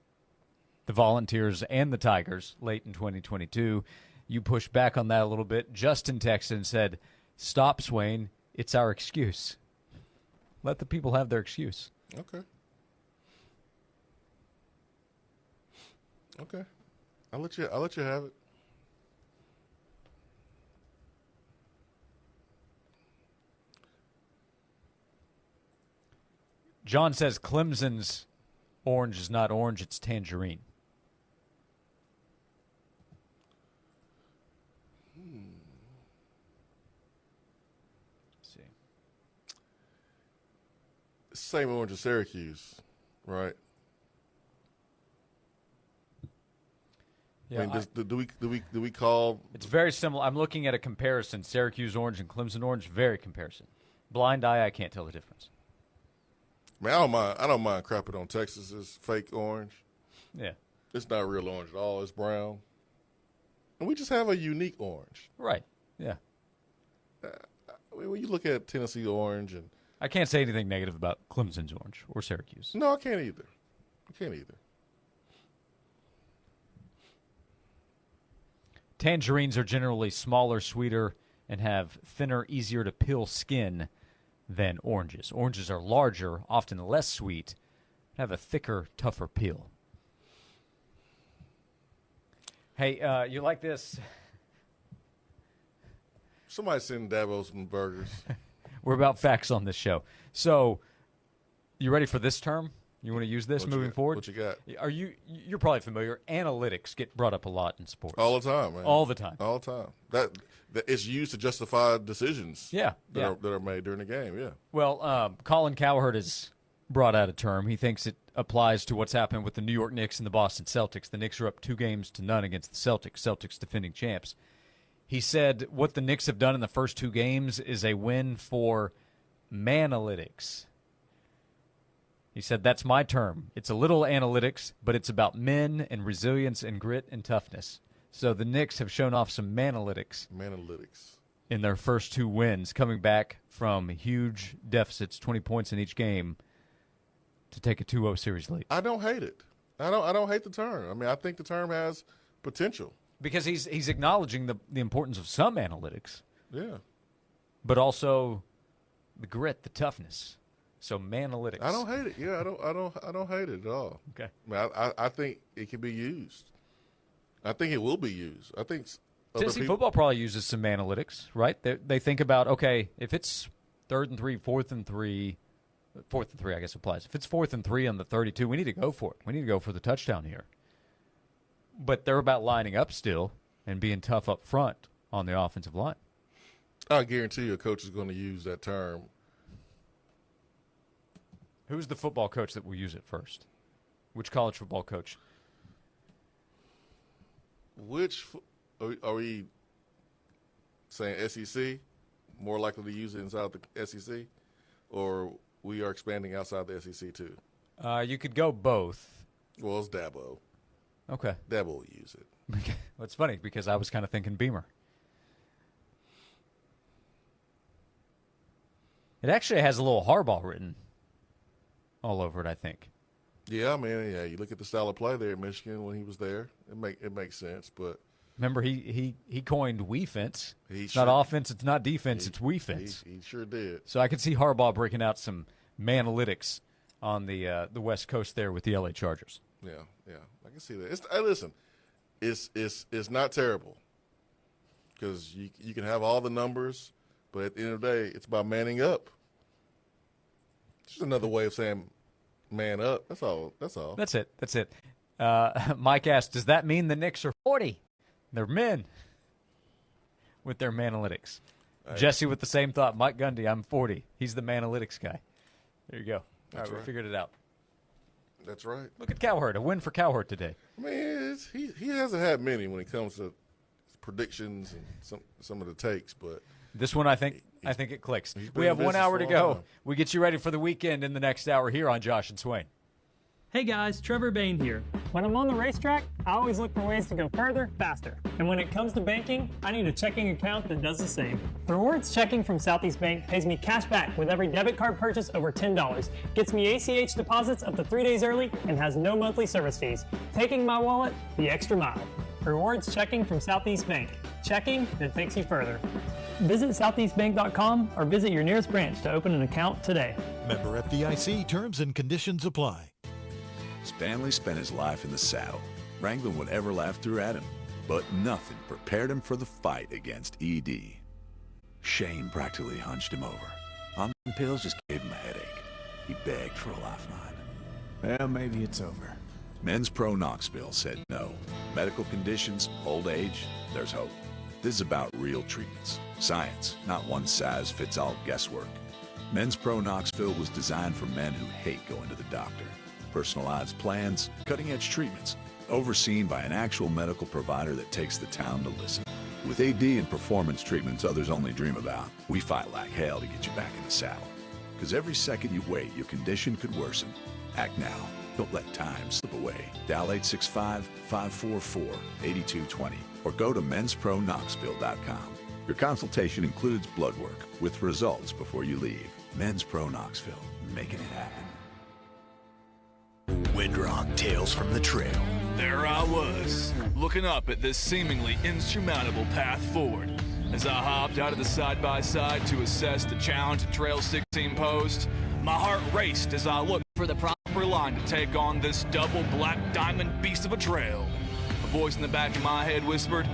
the Volunteers and the Tigers late in 2022. You pushed back on that a little bit. Justin texted and said, "Stop, Swain. It's our excuse." Let the people have their excuse. Okay. Okay. I'll let you have it. John says Clemson's orange is not orange, it's tangerine. Let's see. Same orange as Syracuse, right? Yeah, I mean, do we call? It's very similar. I'm looking at a comparison. Syracuse orange and Clemson orange, very comparison. Blind eye, I can't tell the difference. Man, I don't mind crapping on Texas's fake orange. Yeah. It's not real orange at all. It's brown. And we just have a unique orange. Right. Yeah. When you look at Tennessee orange and I can't say anything negative about Clemson's orange or Syracuse. No, I can't either. Tangerines are generally smaller, sweeter, and have thinner, easier to peel skin than oranges. Oranges are larger, often less sweet, have a thicker, tougher peel. Hey, you like this? Somebody send Dabo some burgers. We're about facts on this show. So, you ready for this term? You want to use this moving forward? What you got? You're probably familiar. Analytics get brought up a lot in sports. All the time, man. All the time. All the time. That it's used to justify decisions. Yeah. That are made during the game. Yeah. Well, Colin Cowherd has brought out a term. He thinks it applies to what's happened with the New York Knicks and the Boston Celtics. The Knicks are up 2-0 against the Celtics. Celtics defending champs. He said what the Knicks have done in the first 2 games is a win for manalytics. He said, that's my term. It's a little analytics, but it's about men and resilience and grit and toughness. So the Knicks have shown off some manalytics. In their first 2 wins, coming back from huge deficits, 20 points in each game, to take a 2-0 series lead. I don't hate it. I don't hate the term. I mean, I think the term has potential. Because he's acknowledging the importance of some analytics. Yeah. But also the grit, the toughness. So manalytics. I don't hate it. Yeah, I don't hate it at all. Okay. I mean, I think it can be used. I think it will be used. I think Tennessee football probably uses some analytics, right? They think about, okay, if it's 3rd and 3, 4th and 3, 4th and 3 I guess applies. If it's 4th and 3 on the 32, we need to go for it. We need to go for the touchdown here. But they're about lining up still and being tough up front on the offensive line. I guarantee you a coach is going to use that term. Who's the football coach that will use it first? Which college football coach? Are we saying SEC, more likely to use it inside the SEC, or we are expanding outside the SEC too? You could go both. Well, it's Dabo. Okay. Dabo will use it. Well, it's funny because I was kind of thinking Beamer. It actually has a little Harbaugh written all over it, I think. Yeah, I mean, yeah. You look at the style of play there at Michigan when he was there. It makes sense, but remember he coined we fence. It's sure, not offense, it's not defense, it's we fence. He sure did. So I could see Harbaugh breaking out some manalytics on the West Coast there with the LA Chargers. Yeah, I can see that. Listen, it's not terrible because you can have all the numbers, but at the end of the day, it's about manning up. It's just another way of saying man up. That's all. That's it. Mike asked, does that mean the Knicks are 40? They're men with their manalytics. Right. Jesse with the same thought. Mike Gundy, I'm 40. He's the manalytics guy. There you go. All right, we figured it out. That's right. Look at Cowherd. A win for Cowherd today. I mean, he hasn't had many when it comes to predictions and some of the takes, but this one I think it clicks. Been We have in 1 business hour for to a go. while. We get you ready for the weekend in the next hour here on Josh and Swain. Hey guys, Trevor Bain here. When I'm on the racetrack, I always look for ways to go further, faster. And when it comes to banking, I need a checking account that does the same. Rewards Checking from Southeast Bank pays me cash back with every debit card purchase over $10, gets me ACH deposits up to 3 days early, and has no monthly service fees. Taking my wallet the extra mile. Rewards Checking from Southeast Bank. Checking that takes you further. Visit southeastbank.com or visit your nearest branch to open an account today. Member FDIC, terms and conditions apply. Stanley spent his life in the saddle, wrangling whatever life threw at him, but nothing prepared him for the fight against ED. Shane practically hunched him over. Omnipod pills just gave him a headache. He begged for a lifeline. Well, maybe it's over. Men's Pro Knoxville said no. Medical conditions, old age, there's hope. This is about real treatments. Science, not one-size-fits-all guesswork. Men's Pro Knoxville was designed for men who hate going to the doctor. Personalized plans, cutting-edge treatments, overseen by an actual medical provider that takes the time to listen. With AD and performance treatments others only dream about, we fight like hell to get you back in the saddle. Because every second you wait, your condition could worsen. Act now. Don't let time slip away. Dial 865-544-8220 or go to menspronknoxville.com. Your consultation includes blood work with results before you leave. Men's Pro Knoxville, making it happen. Windrock Tales from the Trail. There I was, looking up at this seemingly insurmountable path forward. As I hopped out of the side-by-side to assess the challenge at Trail 16 post, my heart raced as I looked for the proper line to take on this double black diamond beast of a trail. A voice in the back of my head whispered,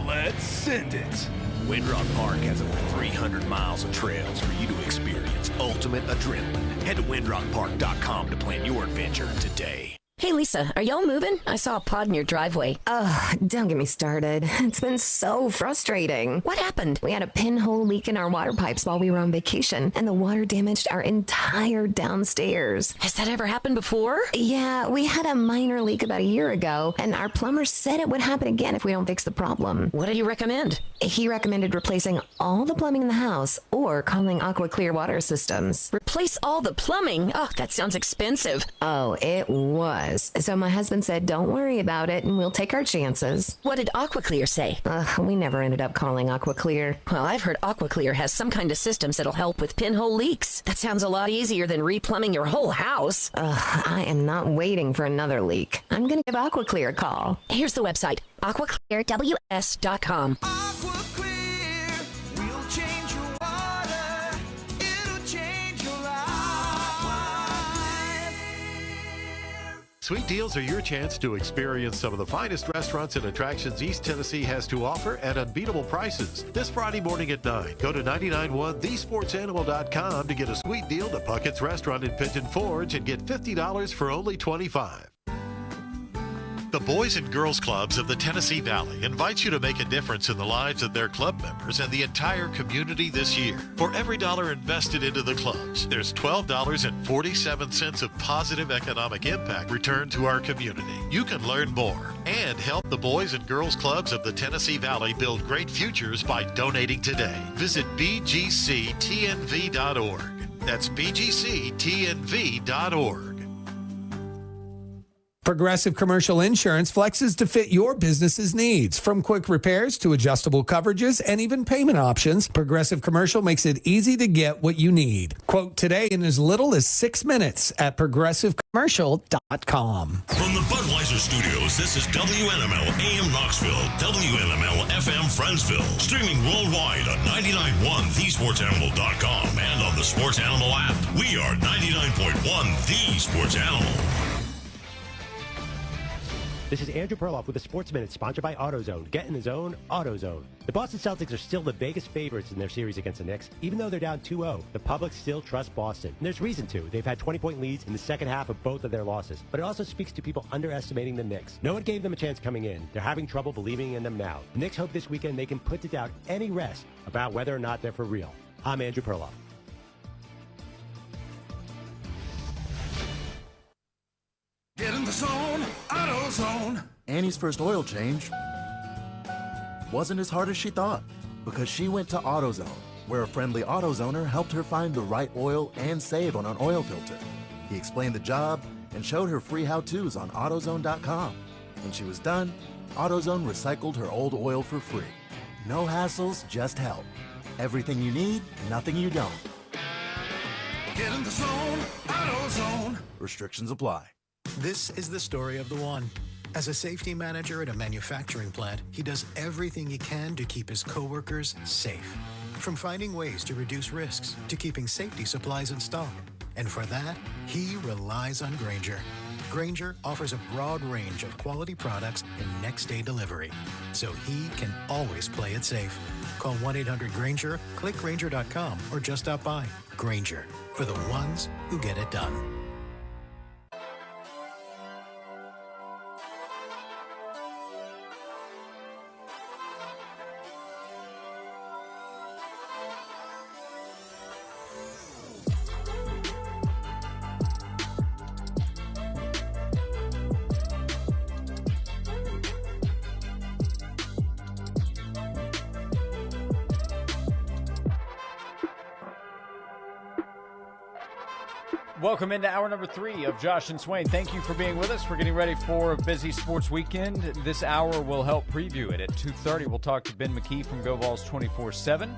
"Let's send it." Windrock Park has over 300 miles of trails for you to experience ultimate adrenaline. Head to windrockpark.com to plan your adventure today. Hey Lisa, are y'all moving? I saw a pod in your driveway. Ugh, don't get me started. It's been so frustrating. What happened? We had a pinhole leak in our water pipes while we were on vacation, and the water damaged our entire downstairs. Has that ever happened before? Yeah, we had a minor leak about a year ago, and our plumber said it would happen again if we don't fix the problem. What did he recommend? He recommended replacing all the plumbing in the house or calling Aqua Clear Water Systems. Replace all the plumbing? Oh, that sounds expensive. Oh, it was. So my husband said, don't worry about it, and we'll take our chances. What did AquaClear say? We never ended up calling AquaClear. Well, I've heard AquaClear has some kind of systems that'll help with pinhole leaks. That sounds a lot easier than replumbing your whole house. I am not waiting for another leak. I'm going to give AquaClear a call. Here's the website, aquaclearws.com. Sweet Deals are your chance to experience some of the finest restaurants and attractions East Tennessee has to offer at unbeatable prices. This Friday morning at 9, go to 991thesportsanimal.com to get a sweet deal to Puckett's Restaurant in Pigeon Forge and get $50 for only $25. The Boys and Girls Clubs of the Tennessee Valley invite you to make a difference in the lives of their club members and the entire community this year. For every dollar invested into the clubs, there's $12.47 of positive economic impact returned to our community. You can learn more and help the Boys and Girls Clubs of the Tennessee Valley build great futures by donating today. Visit bgctnv.org. That's bgctnv.org. Progressive Commercial Insurance flexes to fit your business's needs. From quick repairs to adjustable coverages and even payment options, Progressive Commercial makes it easy to get what you need. Quote today in as little as 6 minutes at progressivecommercial.com. From the Budweiser Studios, this is WNML AM Knoxville, WNML FM Friendsville, streaming worldwide on 99.1 thesportsanimal.com and on the Sports Animal app. We are 99.1 The Sports Animal. This is Andrew Perloff with the Sports Minute, sponsored by AutoZone. Get in the zone, AutoZone. The Boston Celtics are still the Vegas favorites in their series against the Knicks. Even though they're down 2-0, the public still trusts Boston. And there's reason to. They've had 20-point leads in the second half of both of their losses. But it also speaks to people underestimating the Knicks. No one gave them a chance coming in. They're having trouble believing in them now. The Knicks hope this weekend they can put to doubt any rest about whether or not they're for real. I'm Andrew Perloff. Get in the zone, AutoZone. Annie's first oil change wasn't as hard as she thought because she went to AutoZone, where a friendly AutoZoner helped her find the right oil and save on an oil filter. He explained the job and showed her free how-tos on AutoZone.com. When she was done, AutoZone recycled her old oil for free. No hassles, just help. Everything you need, nothing you don't. Get in the zone, AutoZone. Restrictions apply. This is the story of the one. As a safety manager at a manufacturing plant, he does everything he can to keep his coworkers safe. From finding ways to reduce risks to keeping safety supplies in stock. And for that, he relies on Grainger. Grainger offers a broad range of quality products and next-day delivery, so he can always play it safe. Call 1-800-GRAINGER, click Grainger.com, or just stop by. Grainger, for the ones who get it done. Welcome into hour number 3 of Josh and Swain. Thank you for being with us. We're getting ready for a busy sports weekend. This hour will help preview it. At 2:30, we'll talk to Ben McKee from Go Vols 24/7.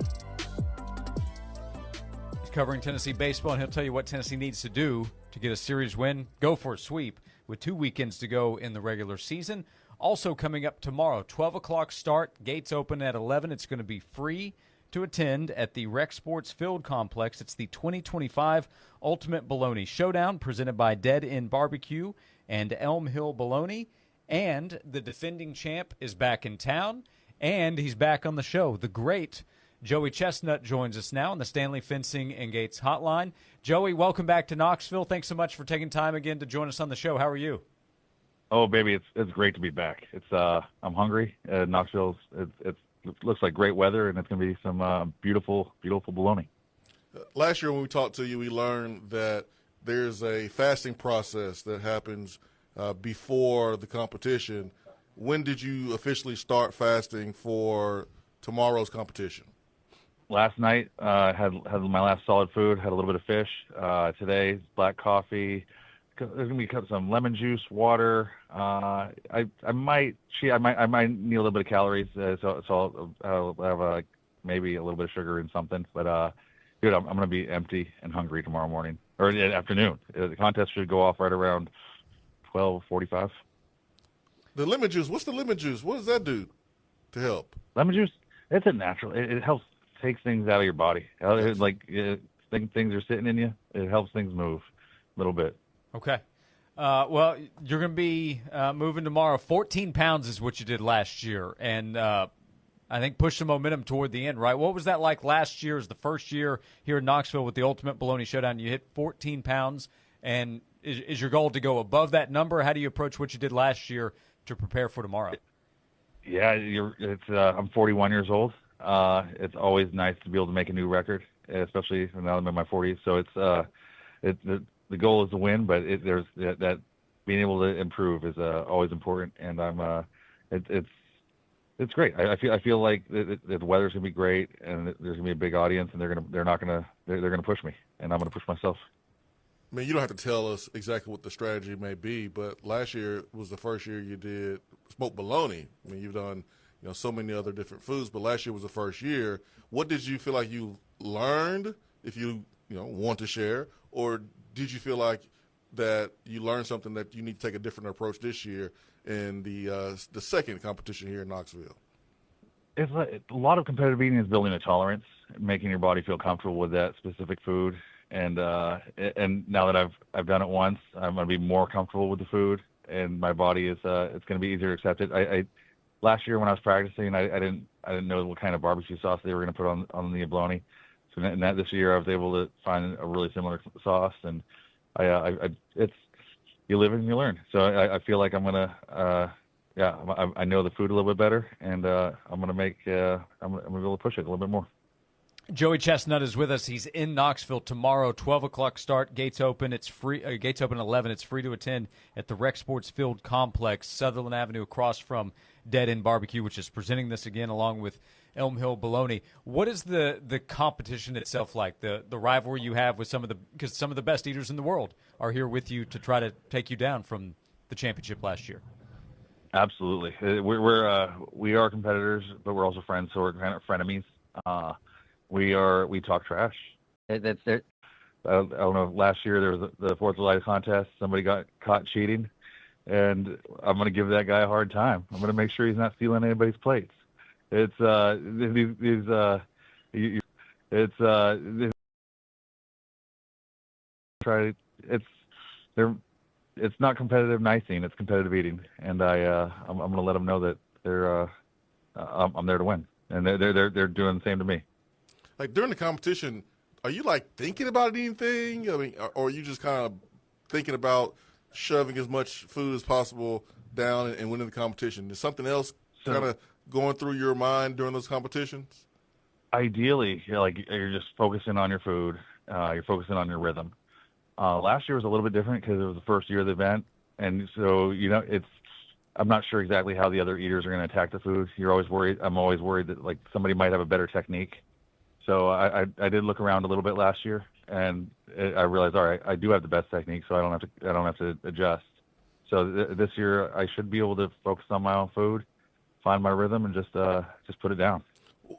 He's covering Tennessee baseball, and he'll tell you what Tennessee needs to do to get a series win, go for a sweep, with 2 weekends to go in the regular season. Also coming up tomorrow, 12 o'clock start. Gates open at 11. It's going to be free to attend at the Rec Sports Field Complex. It's the 2025 Ultimate Bologna Showdown presented by Dead End Barbecue and Elm Hill Bologna. And the defending champ is back in town, and he's back on the show. The great Joey Chestnut joins us now on the Stanley Fencing and Gates hotline. Joey, welcome back to Knoxville. Thanks so much for taking time again to join us on the show. How are you? Oh, baby, it's great to be back. I'm hungry. Knoxville's it looks like great weather, and it's going to be some beautiful bologna. Last year when we talked to you, we learned that there's a fasting process that happens before the competition. When did you officially start fasting for tomorrow's competition? Last night, had my last solid food, had a little bit of fish. Today, black coffee. There's going to be some lemon juice, water. I might need a little bit of calories, so I'll have maybe a little bit of sugar in something. But dude, I'm going to be empty and hungry tomorrow morning or in the afternoon. The contest should go off right around 12:45. The lemon juice. What's the lemon juice? What does that do to help? Lemon juice. It's a natural. It helps take things out of your body. Things are sitting in you. It helps things move a little bit. Okay. Well, you're going to be moving tomorrow. 14 pounds is what you did last year, and I think pushed some momentum toward the end, right? What was that like last year? As the first year here in Knoxville with the Ultimate Bologna Showdown, you hit 14 pounds, and is your goal to go above that number? How do you approach what you did last year to prepare for tomorrow? Yeah, I'm 41 years old. It's always nice to be able to make a new record, especially now I'm in my 40s. So the goal is to win, but there's that being able to improve is always important, and it's great. I feel like the weather's gonna be great, and there's gonna be a big audience, and they're gonna push me, and I'm gonna push myself. I mean, you don't have to tell us exactly what the strategy may be, but last year was the first year you did smoked bologna. I mean, you've done so many other different foods, but last year was the first year. What did you feel like you learned, if you want to share, or did you feel like that you learned something that you need to take a different approach this year in the second competition here in Knoxville? It's like a lot of competitive eating is building a tolerance, making your body feel comfortable with that specific food. And now that I've done it once, I'm going to be more comfortable with the food, and my body is it's going to be easier to accept it. I last year when I was practicing, I didn't know what kind of barbecue sauce they were going to put on the bologna. So this year I was able to find a really similar sauce, and it's you live and you learn. So I feel like I'm gonna I know the food a little bit better, and I'm gonna be able to push it a little bit more. Joey Chestnut is with us. He's in Knoxville tomorrow, 12 o'clock start. Gates open. It's free. Gates open at 11. It's free to attend at the Rec Sports Field Complex, Sutherland Avenue, across from Dead End Barbecue, which is presenting this again along with Elm Hill Bologna. What is the competition itself like? The rivalry you have with because some of the best eaters in the world are here with you to try to take you down from the championship last year. Absolutely. We are competitors, but we're also friends, so we're kind of frenemies. We talk trash. That's it. I don't know. Last year there was the 4th of July contest. Somebody got caught cheating, and I'm going to give that guy a hard time. I'm going to make sure he's not stealing anybody's plates. It's not competitive nicing. It's competitive eating, and I'm going to let them know that I'm there to win, and they're doing the same to me. Like during the competition, are you like thinking about anything? I mean, or are you just kind of thinking about shoving as much food as possible down and winning the competition? Is something else kind of going through your mind during those competitions? Ideally, you're just focusing on your food. You're focusing on your rhythm. Last year was a little bit different because it was the first year of the event, and so I'm not sure exactly how the other eaters are going to attack the food. You're always worried. I'm always worried that like somebody might have a better technique. So I did look around a little bit last year, and I realized, all right, I do have the best technique, so I don't have to adjust. So this year I should be able to focus on my own food, find my rhythm, and just put it down.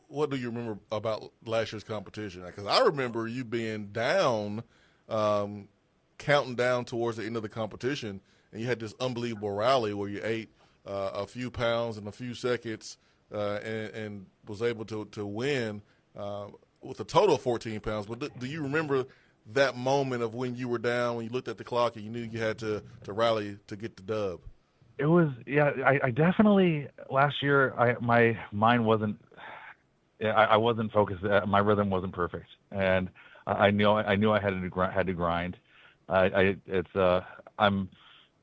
What do you remember about last year's competition? Because I remember you being down, counting down towards the end of the competition, and you had this unbelievable rally where you ate a few pounds in a few seconds and was able to win with a total of 14 pounds. But do you remember that moment of when you were down, when you looked at the clock and you knew you had to rally to get the dub? It was, I definitely, last year, my mind wasn't, I wasn't focused. My rhythm wasn't perfect. And I knew I had to grind. I'm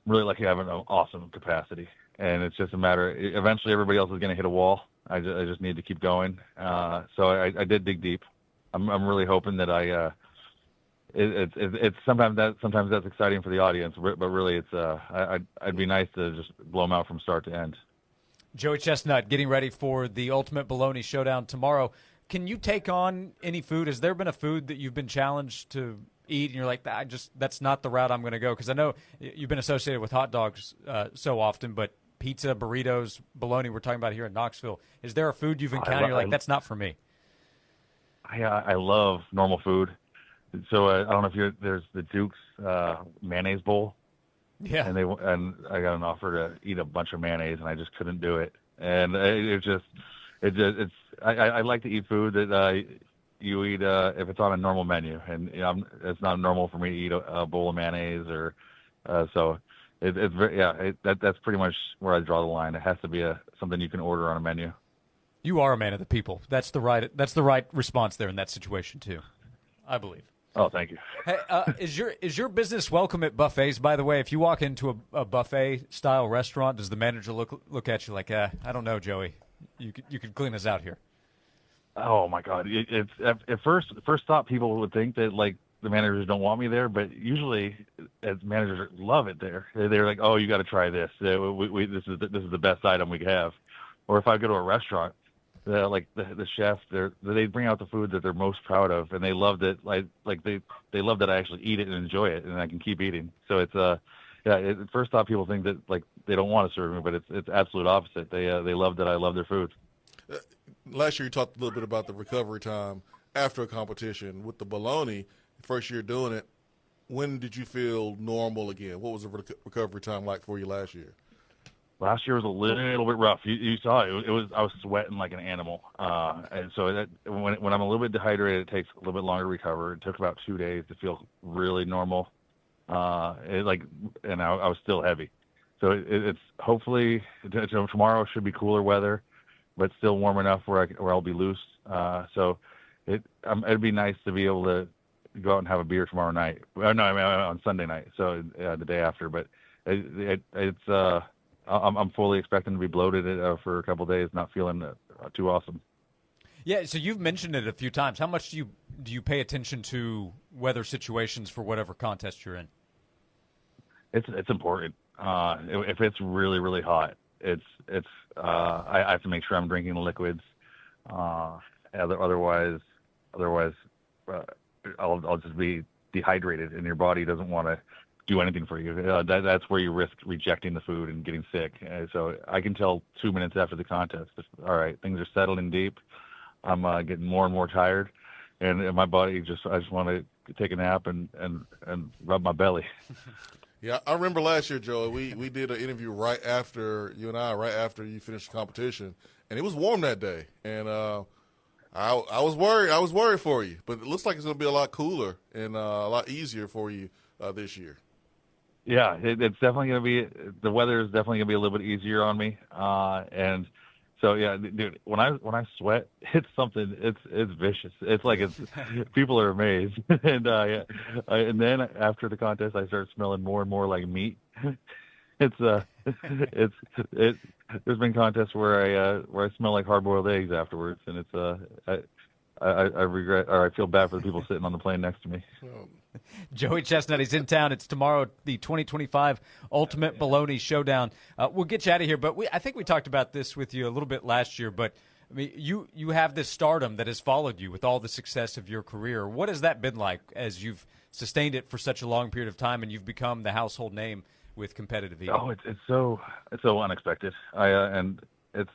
really lucky having an awesome capacity. And it's just a matter, eventually everybody else is going to hit a wall. I just need to keep going. So I did dig deep. I'm really hoping that it's sometimes that's exciting for the audience, but really I'd be nice to just blow them out from start to end. Joey Chestnut getting ready for the Ultimate Bologna Showdown tomorrow. Can you take on any food? Has there been a food that you've been challenged to eat and you're like, that's not the route I'm going to go? Because I know you've been associated with hot dogs so often, but pizza, burritos, bologna we're talking about here in Knoxville. Is there a food you've encountered you're like, that's not for me? I love normal food. So I don't know if there's the Duke's mayonnaise bowl. Yeah. And I got an offer to eat a bunch of mayonnaise, and I just couldn't do it. And I like to eat food that you eat if it's on a normal menu, and it's not normal for me to eat a bowl of mayonnaise or so. That's pretty much where I draw the line. It has to be something you can order on a menu. You are a man of the people. That's the right response there in that situation too, I believe. Oh, thank you. Hey, is your business welcome at buffets? By the way, if you walk into a buffet style restaurant, does the manager look at you like, I don't know, Joey, you could clean us out here? Oh my God! It's at first thought people would think that like the managers don't want me there, but usually as managers love it there. They're like, oh, you got to try this. This is the best item we have. Or if I go to a restaurant, the chef, they bring out the food that they're most proud of, and they love that. They love that I actually eat it and enjoy it, and I can keep eating. So it's at first thought people think that like they don't want to serve me, but it's absolute opposite. They love that I love their food. Last year you talked a little bit about the recovery time after a competition with the bologna. First year doing it, when did you feel normal again? What was the recovery time like for you last year? Last year was a little bit rough. You saw it. I was sweating like an animal, and so when I'm a little bit dehydrated, it takes a little bit longer to recover. It took about 2 days to feel really normal, and I was still heavy. So it's hopefully tomorrow should be cooler weather, but still warm enough where I'll be loose. So it'd be nice to be able to go out and have a beer tomorrow night. On Sunday night. So the day after, but I'm fully expecting to be bloated for a couple of days, not feeling too awesome. Yeah, so you've mentioned it a few times. How much do you pay attention to weather situations for whatever contest you're in? It's important. If it's really, really hot, I have to make sure I'm drinking the liquids. Otherwise, I'll just be dehydrated, and your body doesn't want to do anything for you. That's where you risk rejecting the food and getting sick. So I can tell 2 minutes after the contest, all right, things are settling deep. I'm getting more and more tired, and my body I just want to take a nap and rub my belly. Yeah, I remember last year, Joe, we did an interview right after you finished the competition, and it was warm that day, and I was worried. I was worried for you, but it looks like it's going to be a lot cooler and a lot easier for you this year. Yeah, it's definitely going to be. The weather is definitely going to be a little bit easier on me, and so yeah, dude. When I sweat, it's something. It's vicious. It's like people are amazed, and then after the contest, I start smelling more and more like meat. There's been contests where I smell like hard-boiled eggs afterwards, and I regret, or I feel bad for the people sitting on the plane next to me. Joey Chestnut, he's in town. It's tomorrow, the 2025 Ultimate Bologna Showdown. We'll get you out of here, but I think we talked about this with you a little bit last year, but I mean, you have this stardom that has followed you with all the success of your career. What has that been like as you've sustained it for such a long period of time and you've become the household name with competitive eating? Oh, it's so unexpected. And it's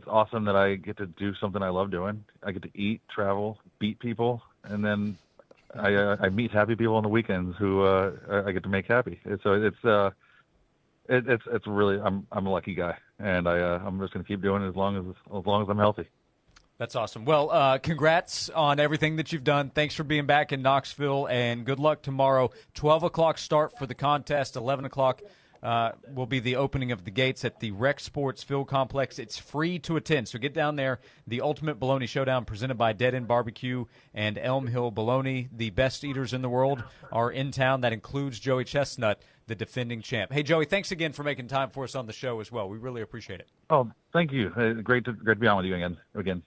awesome that I get to do something I love doing. I get to eat, travel, beat people, and then I meet happy people on the weekends who I get to make happy. So it's really I'm a lucky guy, and I'm just going to keep doing it as long as I'm healthy. That's awesome. Well, congrats on everything that you've done. Thanks for being back in Knoxville, and good luck tomorrow. 12 o'clock start for the contest. 11 o'clock will be the opening of the gates at the Rec Sports Field Complex. It's free to attend, so get down there. The Ultimate Bologna Showdown presented by Dead End Barbecue and Elm Hill Bologna. The best eaters in the world are in town. That includes Joey Chestnut, the defending champ. Hey, Joey, thanks again for making time for us on the show as well. We really appreciate it. Oh, thank you. Great to be on with you again.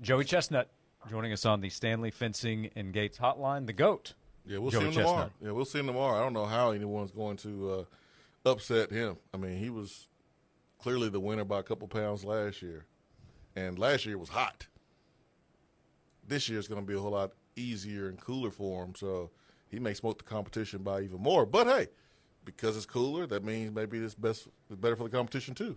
Joey Chestnut joining us on the Stanley Fencing and Gates Hotline, the GOAT. Yeah, we'll Joey see him Chestnut. tomorrow. Yeah, we'll see him tomorrow. I don't know how anyone's going to upset him. I mean, he was clearly the winner by a couple pounds last year, and last year was hot. This year is going to be a whole lot easier and cooler for him, so he may smoke the competition by even more. But hey, because it's cooler, that means maybe it's better for the competition too.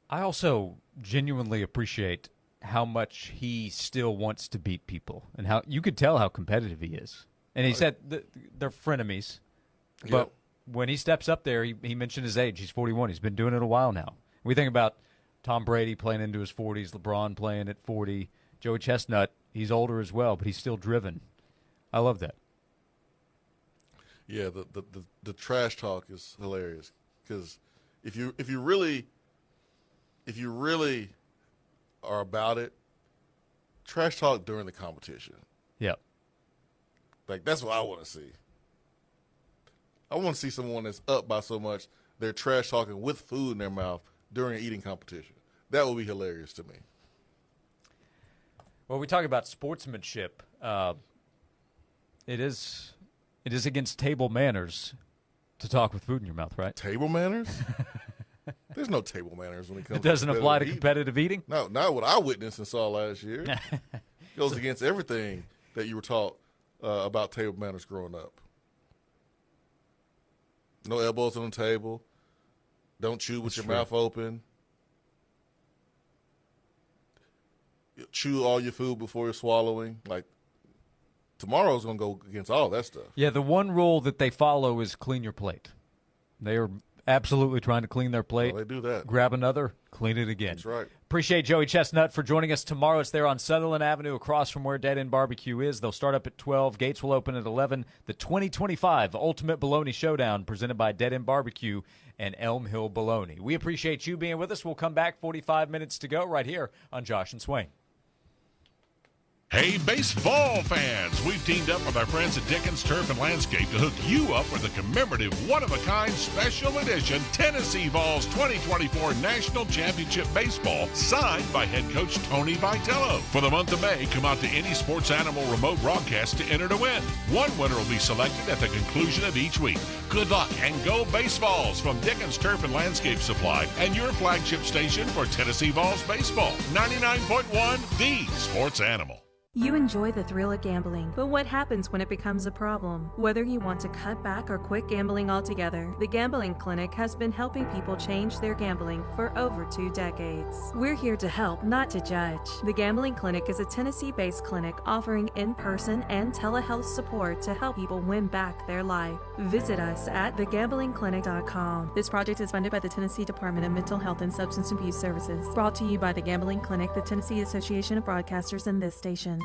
I also genuinely appreciate how much he still wants to beat people, and how you could tell how competitive he is. And he said they're frenemies, but when he steps up there, he mentioned his age. He's 41. He's been doing it a while now. We think about Tom Brady playing into his 40s, LeBron playing at 40, Joey Chestnut, he's older as well, but he's still driven. I love that. Yeah, the trash talk is hilarious, because if you really are about it, trash talk during the competition. Yep. Like, that's what I want to see. I want to see someone that's up by so much they're trash talking with food in their mouth during an eating competition. That would be hilarious to me. Well, we talk about sportsmanship. It is against table manners to talk with food in your mouth, right? Table manners? There's no table manners when it comes It doesn't to apply to competitive eating? No, not what I witnessed and saw last year. It goes against everything that you were taught about table manners growing up. No elbows on the table. Don't chew with your mouth open. Chew all your food before you're swallowing. Like, tomorrow's going to go against all that stuff. Yeah, the one rule that they follow is clean your plate. They are absolutely trying to clean their plate. Well, they do that. Grab another, clean it again. That's right. Appreciate Joey Chestnut for joining us tomorrow. It's there on Sutherland Avenue across from where Dead End Barbecue is. They'll start up at 12. Gates will open at 11. The 2025 Ultimate Bologna Showdown presented by Dead End Barbecue and Elm Hill Bologna. We appreciate you being with us. We'll come back 45 minutes to go right here on Josh and Swain. Hey, baseball fans! We've teamed up with our friends at Dickens Turf and Landscape to hook you up with a commemorative, one-of-a-kind special edition Tennessee Vols 2024 National Championship Baseball signed by head coach Tony Vitello. For the month of May, come out to any Sports Animal remote broadcast to enter to win. One winner will be selected at the conclusion of each week. Good luck and go Baseballs from Dickens Turf and Landscape Supply and your flagship station for Tennessee Vols baseball. 99.1 The Sports Animal. You enjoy the thrill of gambling, but what happens when it becomes a problem? Whether you want to cut back or quit gambling altogether, the Gambling Clinic has been helping people change their gambling for over 2 decades. We're here to help, not to judge. The Gambling Clinic is a Tennessee-based clinic offering in-person and telehealth support to help people win back their life. Visit us at thegamblingclinic.com. This project is funded by the Tennessee Department of Mental Health and Substance Abuse Services. Brought to you by the Gambling Clinic, the Tennessee Association of Broadcasters, and this station.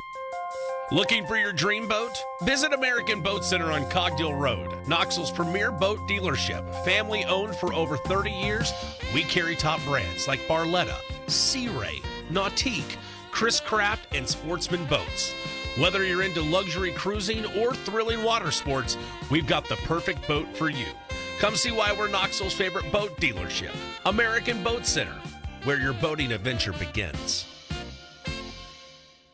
Looking for your dream boat? Visit American Boat Center on Cogdill Road, Knoxville's premier boat dealership. Family owned for over 30 years, we carry top brands like Barletta, Sea Ray, Nautique, Chris Craft, and Sportsman Boats. Whether you're into luxury cruising or thrilling water sports, we've got the perfect boat for you. Come see why we're Knoxville's favorite boat dealership, American Boat Center, where your boating adventure begins.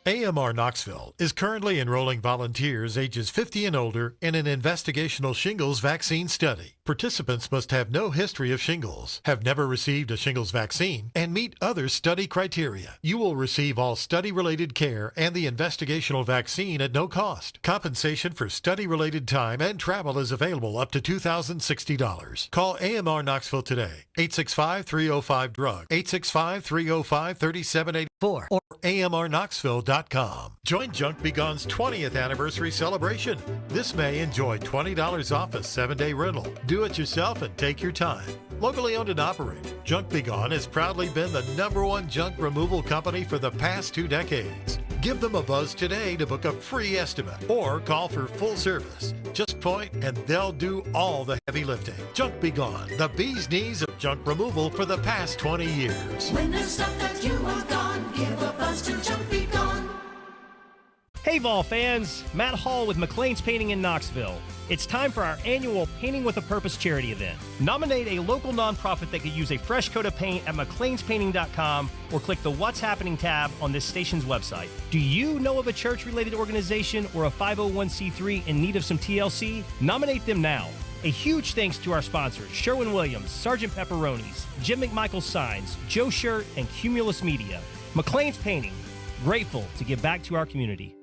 AMR Knoxville is currently enrolling volunteers ages 50 and older in an investigational shingles vaccine study. Participants must have no history of shingles, have never received a shingles vaccine, and meet other study criteria. You will receive all study-related care and the investigational vaccine at no cost. Compensation for study-related time and travel is available up to $2,060. Call AMR Knoxville today, 865-305-DRUG, 865-305-3784, or amrknoxville.com. Join Junk Be Gone's 20th anniversary celebration. This May, enjoy $20 off a 7-day rental. Do it yourself and take your time. Locally owned and operated, Junk Be Gone has proudly been the #1 junk removal company for the past 2 decades. Give them a buzz today to book a free estimate or call for full service. Just point and they'll do all the heavy lifting. Junk Be Gone, the bee's knees of junk removal for the past 20 years. When there's stuff that you want gone, give a buzz to Junk Be Gone. Hey Vol fans, Matt Hall with McLean's Painting in Knoxville. It's time for our annual Painting with a Purpose charity event. Nominate a local nonprofit that could use a fresh coat of paint at mcleanspainting.com or click the What's Happening tab on this station's website. Do you know of a church-related organization or a 501c3 in need of some TLC? Nominate them now. A huge thanks to our sponsors, Sherwin-Williams, Sergeant Pepperonis, Jim McMichael Signs, Joe Shirt, and Cumulus Media. McLean's Painting, grateful to give back to our community.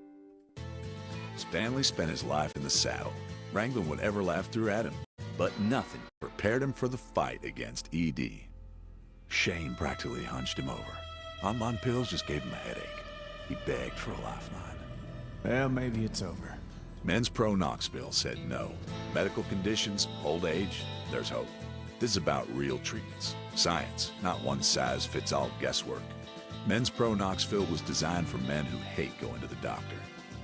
Stanley spent his life in the saddle, wrangling whatever life threw at him, but nothing prepared him for the fight against ED. Shame practically hunched him over. Online pills just gave him a headache. He begged for a lifeline. Well, maybe it's over. Men's Pro Knoxville said no. Medical conditions, old age, there's hope. This is about real treatments. Science, not one-size-fits-all guesswork. Men's Pro Knoxville was designed for men who hate going to the doctor.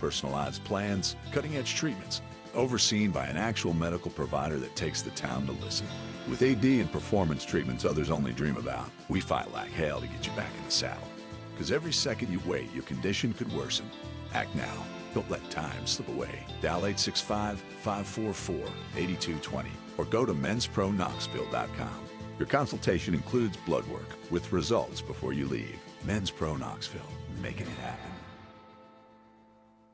Personalized plans, cutting-edge treatments, overseen by an actual medical provider that takes the time to listen. With AD and performance treatments others only dream about, we fight like hell to get you back in the saddle. Because every second you wait, your condition could worsen. Act now. Don't let time slip away. Dial 865-544-8220 or go to menspronknoxville.com. Your consultation includes blood work with results before you leave. Men's Pro Knoxville, making it happen.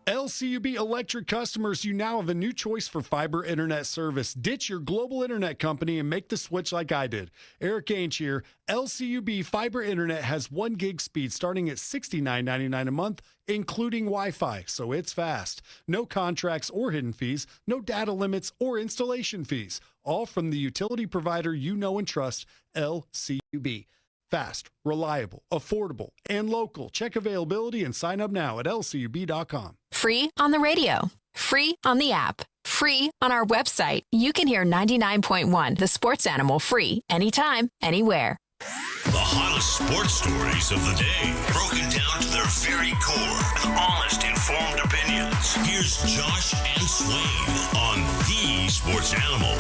LCUB Electric customers, you now have a new choice for fiber internet service. Ditch your global internet company and make the switch like I did. Eric Ainge here. LCUB Fiber Internet has 1 gig speed starting at $69.99 a month, including Wi-Fi, so it's fast. No contracts or hidden fees, no data limits or installation fees. All from the utility provider you know and trust, LCUB. Fast, reliable, affordable, and local. Check availability and sign up now at lcub.com. Free on the radio. Free on the app. Free on our website. You can hear 99.1 The Sports Animal free anytime, anywhere. The hottest sports stories of the day, broken down to their very core with honest, informed opinions. Here's Josh and Swain on The Sports Animal.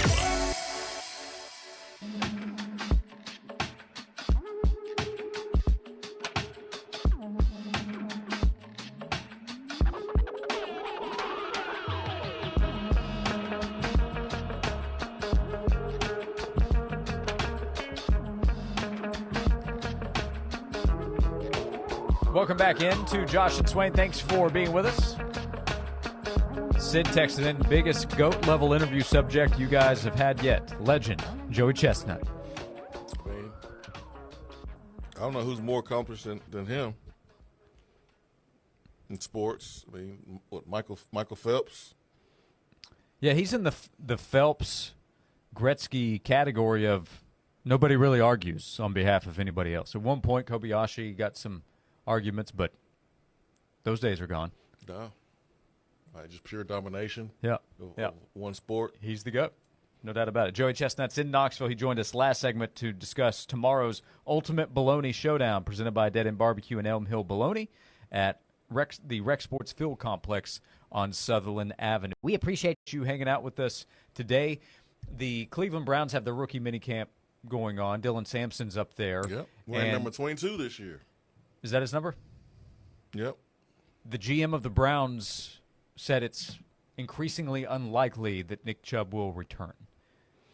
Welcome back in to Josh and Swain. Thanks for being with us. Sid texted in, biggest GOAT level interview subject you guys have had yet. Legend, Joey Chestnut. I don't know who's more accomplished than him in sports. I mean, what, Michael Phelps? Yeah, he's in the Phelps Gretzky category of nobody really argues on behalf of anybody else. At one point, Kobayashi got some arguments, but those days are gone. No. Just pure domination. Yeah. Of one sport. He's the GOAT. No doubt about it. Joey Chestnut's in Knoxville. He joined us last segment to discuss tomorrow's Ultimate Bologna Showdown presented by Dead End Barbecue and Elm Hill Bologna at the Rec Sports Field Complex on Sutherland Avenue. We appreciate you hanging out with us today. The Cleveland Browns have their rookie minicamp going on. Dylan Sampson's up there. Yep. Wearing number 22 this year. Is that his number? Yep. The GM of the Browns said it's increasingly unlikely that Nick Chubb will return.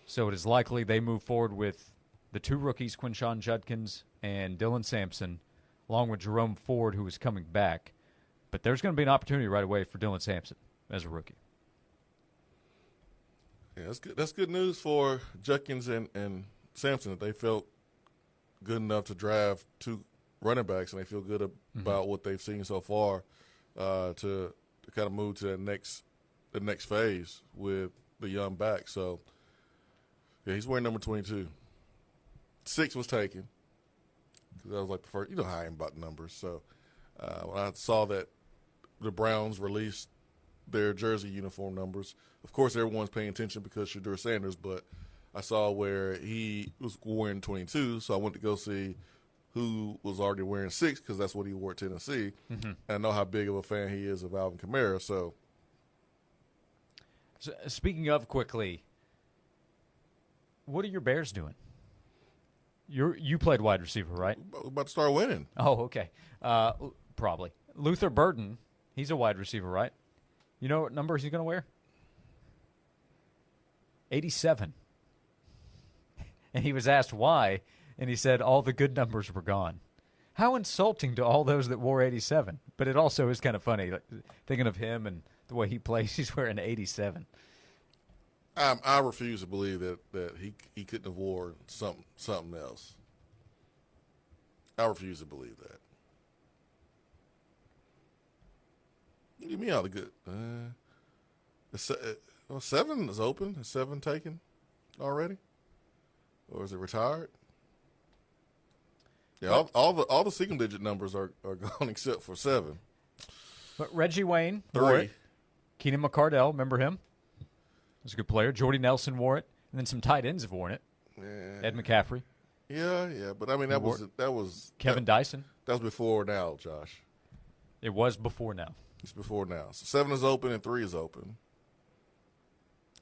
So it is likely they move forward with the two rookies, Quinshon Judkins and Dylan Sampson, along with Jerome Ford, who is coming back. But there's going to be an opportunity right away for Dylan Sampson as a rookie. Yeah, that's good. That's good news for Judkins and Sampson that they felt good enough to draft two running backs, and they feel good about what they've seen so far to kind of move to the next phase with the young back. So, yeah, he's wearing number 22. 6 was taken because that was like the first. You know how I am about numbers. So when I saw that the Browns released their jersey uniform numbers, of course everyone's paying attention because Shadur Sanders, but I saw where he was wearing 22, so I went to go see who was already wearing 6 because that's what he wore at Tennessee. Mm-hmm. And I know how big of a fan he is of Alvin Kamara. So speaking of quickly, what are your Bears doing? You played wide receiver, right? We're about to start winning. Oh, okay. Probably. Luther Burden, he's a wide receiver, right? You know what number he's going to wear? 87. And he was asked why, and he said all the good numbers were gone. How insulting to all those that wore 87. But it also is kind of funny, like, thinking of him and the way he plays. He's wearing 87. I refuse to believe that he couldn't have worn something else. I refuse to believe that. Give me all the good. 7 is open. Is 7 taken already, or is it retired? Yeah, all the single digit numbers are gone except for 7. But Reggie Wayne 3. wore it. Keenan McCardell, remember him? He was a good player. Jordy Nelson wore it, and then some tight ends have worn it. Yeah. Ed McCaffrey. Yeah, but I mean that was Kevin Dyson. That was before now, Josh. It was before now. It's before now. So 7 is open and 3 is open.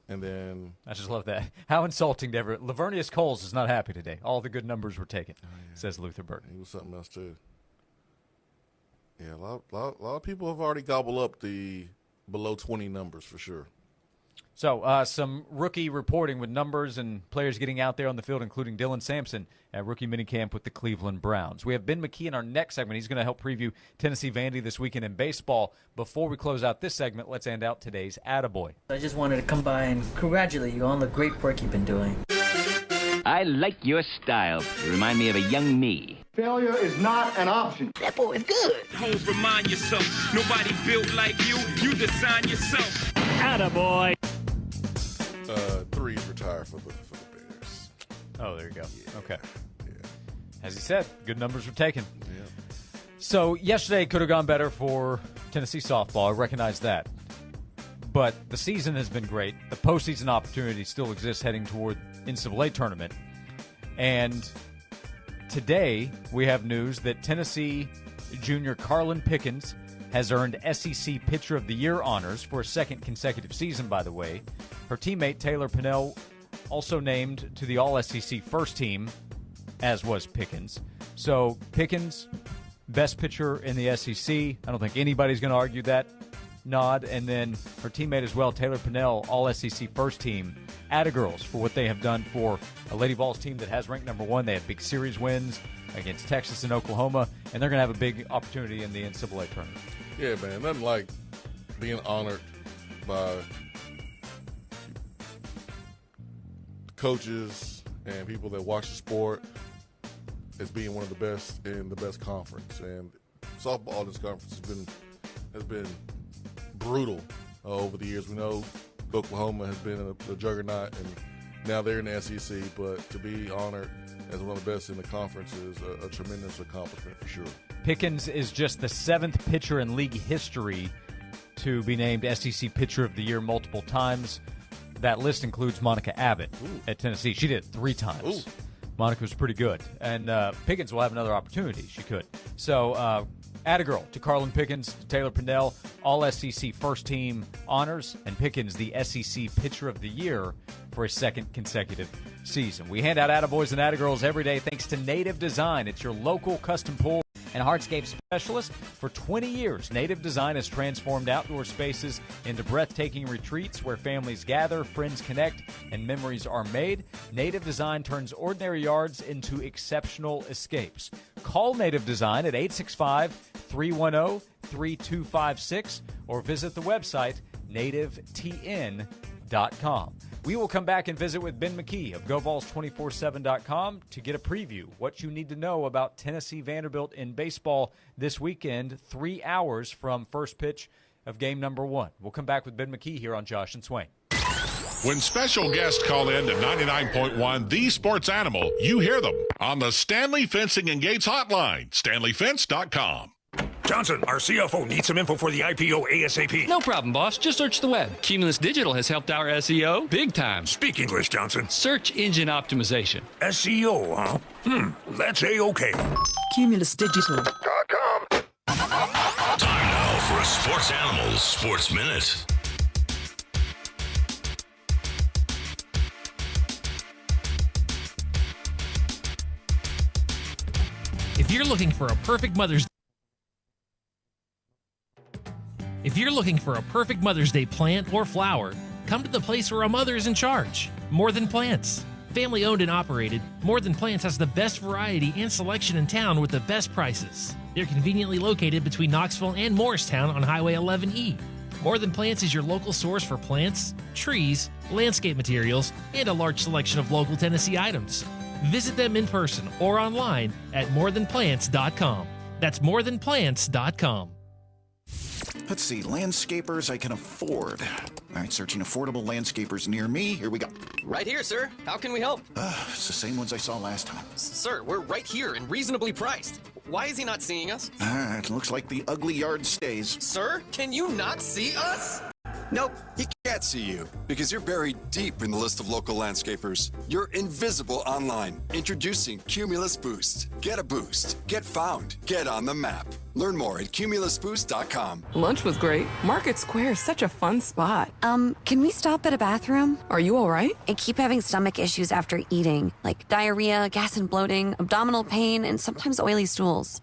And then I just love that. How insulting to ever. Lavernius Coles is not happy today. All the good numbers were taken, says Luther Burden. He was something else too. Yeah, a lot of people have already gobbled up the below 20 numbers for sure. So some rookie reporting with numbers and players getting out there on the field, including Dylan Sampson at rookie minicamp with the Cleveland Browns. We have Ben McKee in our next segment. He's going to help preview Tennessee Vandy this weekend in baseball. Before we close out this segment, let's end out today's Attaboy. I just wanted to come by and congratulate you on the great work you've been doing. I like your style. You remind me of a young me. Failure is not an option. That boy is good. Homes, remind yourself, nobody built like you. You design yourself. Attaboy. 3's retired for the Bears. Oh, there you go. Yeah. Okay. Yeah. As he said, good numbers were taken. Yeah. So yesterday could have gone better for Tennessee softball. I recognize that. But the season has been great. The postseason opportunity still exists heading toward NCAA tournament. And today we have news that Tennessee junior Carlin Pickens has earned SEC Pitcher of the Year honors for a second consecutive season, by the way. Her teammate Taylor Pinnell also named to the All-SEC first team, as was Pickens. So Pickens, best pitcher in the SEC. I don't think anybody's going to argue that nod. And then her teammate as well, Taylor Pinnell, All-SEC first team. Attagirls for what they have done for a Lady Vols team that has ranked number 1. They have big series wins. against Texas and Oklahoma, and they're going to have a big opportunity in the NCAA tournament. Yeah, man, nothing like being honored by coaches and people that watch the sport as being one of the best in the best conference. And softball in this conference has been brutal over the years. We know Oklahoma has been a juggernaut, and now they're in the SEC. But to be honored as one of the best in the conference is a tremendous accomplishment for sure. Pickens is just the 7th pitcher in league history to be named SEC Pitcher of the Year multiple times. That list includes Monica Abbott at Tennessee. She did it 3 times. Monica was pretty good. And Pickens will have another opportunity. She could. So, add a girl to Carlin Pickens, to Taylor Pindell, all SEC first team honors, and Pickens the SEC Pitcher of the Year for a 2nd consecutive season. We hand out attaboys and attagirls every day thanks to Native Design. It's your local custom pool and hardscape specialist. For 20 years, Native Design has transformed outdoor spaces into breathtaking retreats where families gather, friends connect, and memories are made. Native Design turns ordinary yards into exceptional escapes. Call Native Design at 865-310-3256 or visit the website nativetn.com. We will come back and visit with Ben McKee of GoVols247.com to get a preview. What you need to know about Tennessee Vanderbilt in baseball this weekend, 3 hours from first pitch of game number 1. We'll come back with Ben McKee here on Josh and Swain. When special guests call in to 99.1 The Sports Animal, you hear them on the Stanley Fencing and Gates hotline, stanleyfence.com. Johnson, our CFO needs some info for the IPO ASAP. No problem, boss. Just search the web. Cumulus Digital has helped our SEO big time. Speak English, Johnson. Search engine optimization. SEO, huh? That's A-OK. CumulusDigital.com. Time now for a Sports Animals Sports Minute. If you're looking for a perfect Mother's Day plant or flower, come to the place where a mother is in charge. More Than Plants. Family owned and operated, More Than Plants has the best variety and selection in town with the best prices. They're conveniently located between Knoxville and Morristown on Highway 11E. More Than Plants is your local source for plants, trees, landscape materials, and a large selection of local Tennessee items. Visit them in person or online at morethanplants.com. That's morethanplants.com. Let's see, landscapers I can afford. All right, searching affordable landscapers near me. Here we go. Right here, sir. How can we help? It's the same ones I saw last time. Sir, we're right here and reasonably priced. Why is he not seeing us? It looks like the ugly yard stays. Sir, can you not see us? Nope, he can't see you because you're buried deep in the list of local landscapers. You're invisible online. Introducing Cumulus Boost. Get a boost. Get found. Get on the map. Learn more at cumulusboost.com. Lunch was great. Market Square is such a fun spot. Can we stop at a bathroom? Are you all right? I keep having stomach issues after eating, like diarrhea, gas and bloating, abdominal pain, and sometimes oily stools.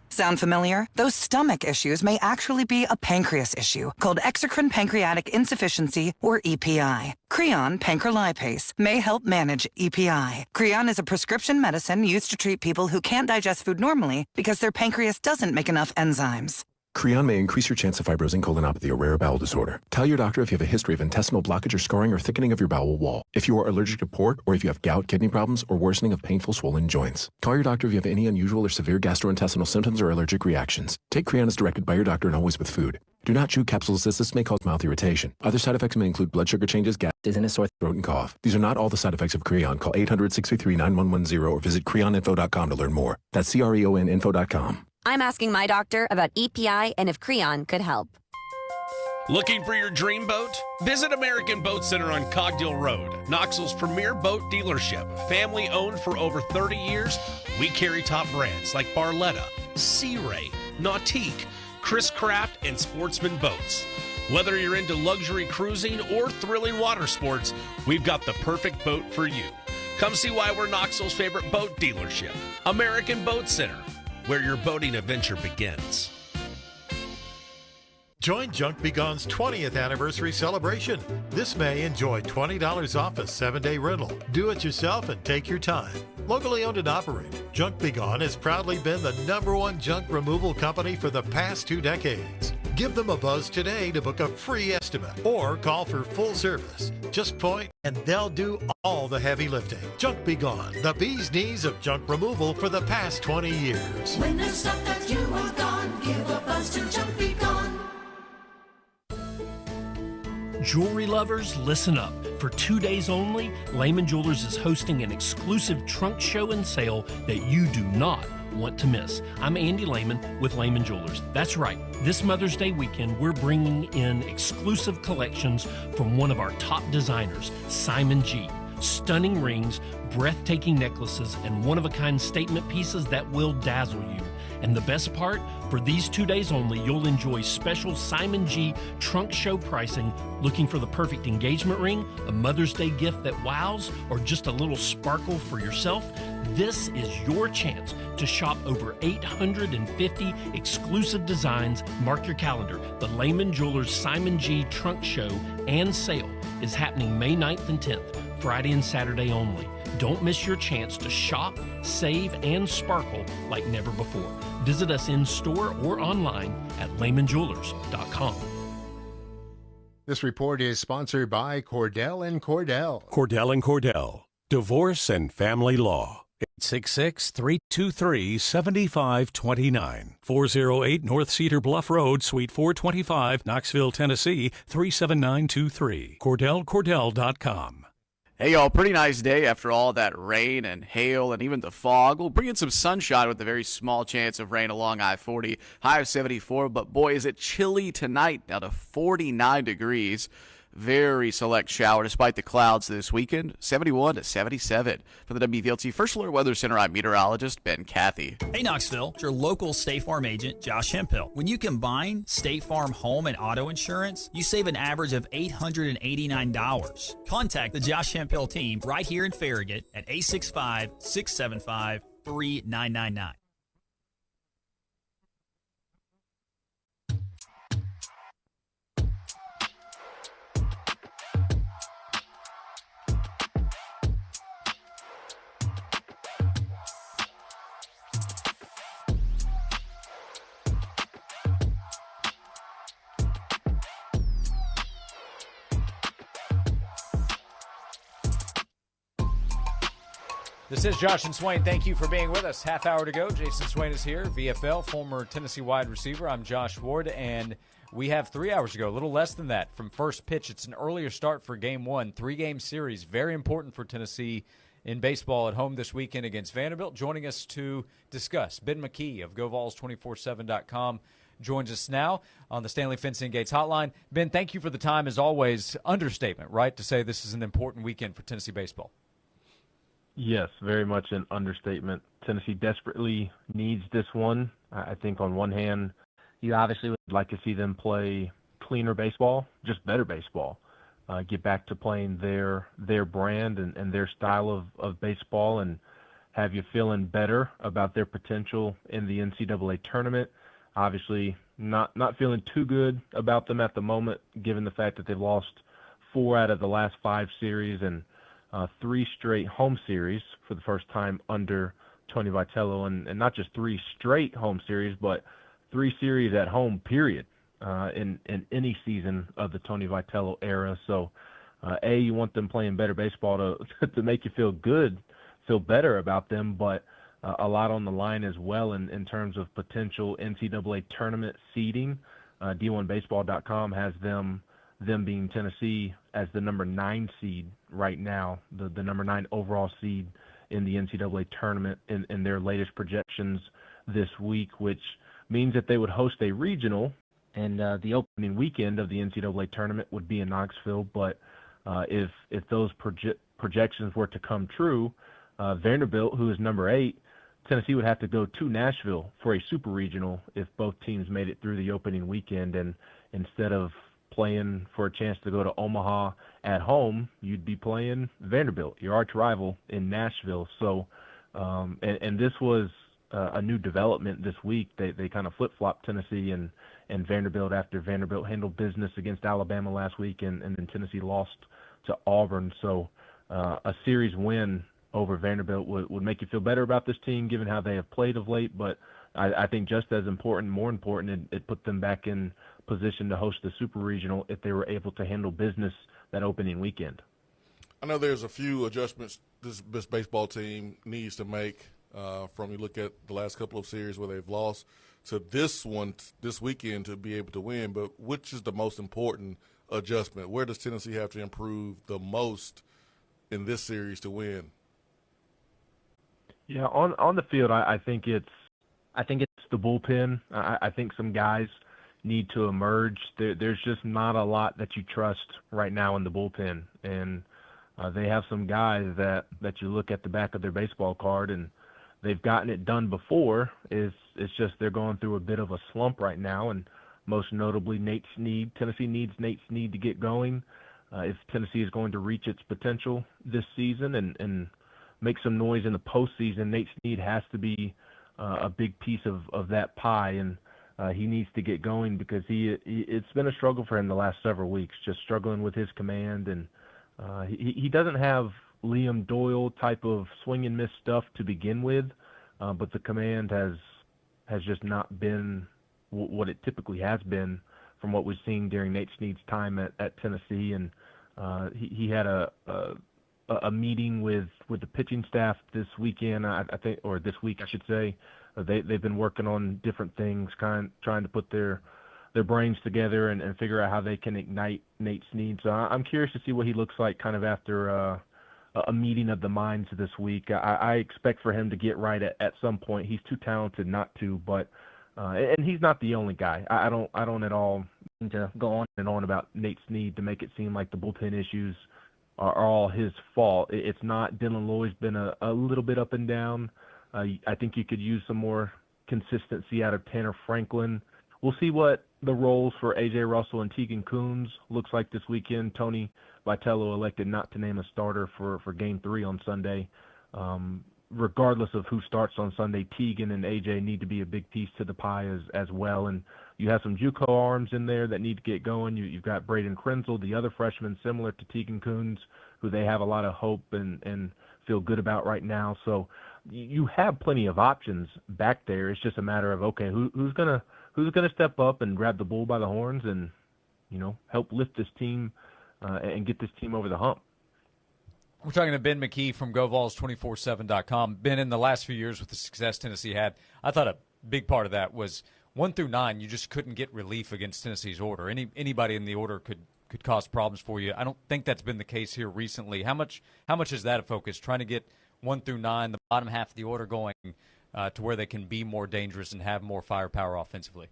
Sound familiar? Those stomach issues may actually be a pancreas issue called exocrine pancreatic insufficiency, or EPI. Creon pancrelipase may help manage EPI. Creon is a prescription medicine used to treat people who can't digest food normally because their pancreas doesn't make enough enzymes. Creon may increase your chance of fibrosing colonopathy, a rare bowel disorder. Tell your doctor if you have a history of intestinal blockage or scarring or thickening of your bowel wall, if you are allergic to pork, or if you have gout, kidney problems, or worsening of painful swollen joints. Call your doctor if you have any unusual or severe gastrointestinal symptoms or allergic reactions. Take Creon as directed by your doctor and always with food. Do not chew capsules as this may cause mouth irritation. Other side effects may include blood sugar changes, gas, dizziness, sore throat, and cough. These are not all the side effects of Creon. Call 800-633-9110 or visit creoninfo.com to learn more. That's CREONinfo.com. I'm asking my doctor about EPI and if Creon could help. Looking for your dream boat? Visit American Boat Center on Cogdill Road, Knoxville's premier boat dealership. Family owned for over 30 years, we carry top brands like Barletta, Sea Ray, Nautique, Chris Craft, and Sportsman Boats. Whether you're into luxury cruising or thrilling water sports, we've got the perfect boat for you. Come see why we're Knoxville's favorite boat dealership, American Boat Center, where your boating adventure begins. Join Junk Be Gone's 20th anniversary celebration. This May, enjoy $20 off a 7-day rental. Do it yourself and take your time. Locally owned and operated, Junk Be Gone has proudly been the #1 junk removal company for the past 2 decades. Give them a buzz today to book a free estimate or call for full service. Just point and they'll do all the heavy lifting. Junk Be Gone, the bee's knees of junk removal for the past 20 years. When there's stuff that you want gone, give a buzz to Junk Be Gone. Jewelry lovers, listen up. For 2 days only, Lehman Jewelers is hosting an exclusive trunk show and sale that you do not want to miss. I'm Andy Lehman with Lehman Jewelers. That's right. This Mother's Day weekend, we're bringing in exclusive collections from one of our top designers, Simon G. Stunning rings, breathtaking necklaces, and one-of-a-kind statement pieces that will dazzle you. And the best part, for these 2 days only, you'll enjoy special Simon G trunk show pricing. Looking for the perfect engagement ring, a Mother's Day gift that wows, or just a little sparkle for yourself? This is your chance to shop over 850 exclusive designs. Mark your calendar. The Lehman Jewelers Simon G Trunk Show and Sale is happening May 9th and 10th, Friday and Saturday only. Don't miss your chance to shop, save, and sparkle like never before. Visit us in store or online at lehmanjewelers.com. This report is sponsored by Cordell and Cordell. Cordell and Cordell, Divorce and Family Law. 866-323-7529. 408 North Cedar Bluff Road, Suite 425, Knoxville, Tennessee, 37923. CordellCordell.com. Hey, y'all, pretty nice day after all that rain and hail and even the fog. We'll bring in some sunshine with a very small chance of rain along I-40, high of 74. But, boy, is it chilly tonight, down to 49 degrees. Very select shower despite the clouds this weekend, 71 to 77. For the WVLT First Alert Weather Center, I'm meteorologist Ben Cathy. Hey Knoxville, it's your local State Farm agent, Josh Hemphill. When you combine State Farm home and auto insurance, you save an average of $889. Contact the Josh Hemphill team right here in Farragut at 865-675-3999. This is Josh and Swain. Thank you for being with us. Half hour to go. Jason Swain is here, VFL, former Tennessee wide receiver. I'm Josh Ward, and we have 3 hours to go, a little less than that from first pitch. It's an earlier start for Game 1, 3-game series. Very important for Tennessee in baseball at home this weekend against Vanderbilt. Joining us to discuss, Ben McKee of GoVols247.com joins us now on the Stanley Fencing Gates hotline. Ben, thank you for the time, as always. Understatement, right, to say this is an important weekend for Tennessee baseball. Yes, very much an understatement. Tennessee desperately needs this one. I think on one hand, you obviously would like to see them play cleaner baseball, just better baseball, get back to playing their brand and their style of baseball, and have you feeling better about their potential in the NCAA tournament. Obviously, not feeling too good about them at the moment, given the fact that they've lost 4 out of the last 5 series and 3 straight home series for the first time under Tony Vitello, and not just 3 straight home series, but 3 series at home, period, in any season of the Tony Vitello era. So, you want them playing better baseball to make you feel good, feel better about them, but a lot on the line as well in terms of potential NCAA tournament seeding. D1Baseball.com has them being Tennessee as the number 9 seed right now, the number 9 overall seed in the NCAA tournament in their latest projections this week, which means that they would host a regional, and the opening weekend of the NCAA tournament would be in Knoxville. But if those projections were to come true, Vanderbilt, who is number 8, Tennessee would have to go to Nashville for a super regional if both teams made it through the opening weekend, and instead of playing for a chance to go to Omaha at home, you'd be playing Vanderbilt, your arch rival, in Nashville. So, and this was a new development this week. They kind of flip-flopped Tennessee and Vanderbilt after Vanderbilt handled business against Alabama last week, and then Tennessee lost to Auburn. So a series win over Vanderbilt would make you feel better about this team, given how they have played of late. But I think just as important, more important, it put them back in position to host the Super Regional if they were able to handle business that opening weekend. I know there's a few adjustments this baseball team needs to make from you look at the last couple of series where they've lost to this one this weekend to be able to win. But which is the most important adjustment? Where does Tennessee have to improve the most in this series to win? Yeah, on the field, I think it's the bullpen. I think some guys need to emerge. There's just not a lot that you trust right now in the bullpen, and they have some guys that you look at the back of their baseball card and they've gotten it done before. It's just they're going through a bit of a slump right now, and most notably Nate Snead. Tennessee needs Nate Snead to get going if Tennessee is going to reach its potential this season and make some noise in the postseason. Nate Snead has to be a big piece of that pie, and he needs to get going because it's been a struggle for him the last several weeks, just struggling with his command, and he doesn't have Liam Doyle type of swing and miss stuff to begin with, but the command has just not been what it typically has been from what we've seen during Nate Snead's time at Tennessee. And he had a meeting with the pitching staff this weekend, I think, or this week I should say. They've been working on different things, trying to put their brains together and figure out how they can ignite Nate Snead. So I'm curious to see what he looks like kind of after a meeting of the minds this week. I expect for him to get right at some point. He's too talented not to, but and he's not the only guy. I don't at all mean to go on and on about Nate Snead to make it seem like the bullpen issues are all his fault. It's not. Dylan Lloyd's been a little bit up and down. I think you could use some more consistency out of Tanner Franklin. We'll see what the roles for A.J. Russell and Tegan Coons looks like this weekend. Tony Vitello elected not to name a starter for Game 3 on Sunday. Regardless of who starts on Sunday, Tegan and A.J. need to be a big piece to the pie as well. And you have some JUCO arms in there that need to get going. You've got Braden Krenzel, the other freshman similar to Tegan Coons, who they have a lot of hope and feel good about right now. So you have plenty of options back there. It's just a matter of, okay, who's gonna step up and grab the bull by the horns and, help lift this team and get this team over the hump. We're talking to Ben McKee from GoVols247.com. Ben, in the last few years with the success Tennessee had, I thought a big part of that was 1 through 9, you just couldn't get relief against Tennessee's order. Anybody in the order could cause problems for you. I don't think that's been the case here recently. How much is that a focus, trying to get 1 through 9, the bottom half of the order, going to where they can be more dangerous and have more firepower offensively?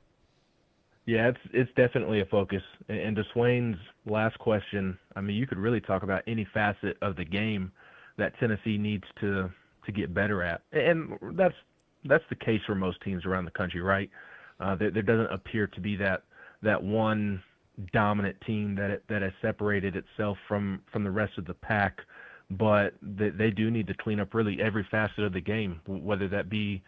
Yeah, it's definitely a focus. And to Swain's last question, I mean, you could really talk about any facet of the game that Tennessee needs to get better at. And that's the case for most teams around the country, right? There doesn't appear to be that one dominant team that has separated itself from the rest of the pack. But they do need to clean up really every facet of the game, whether that be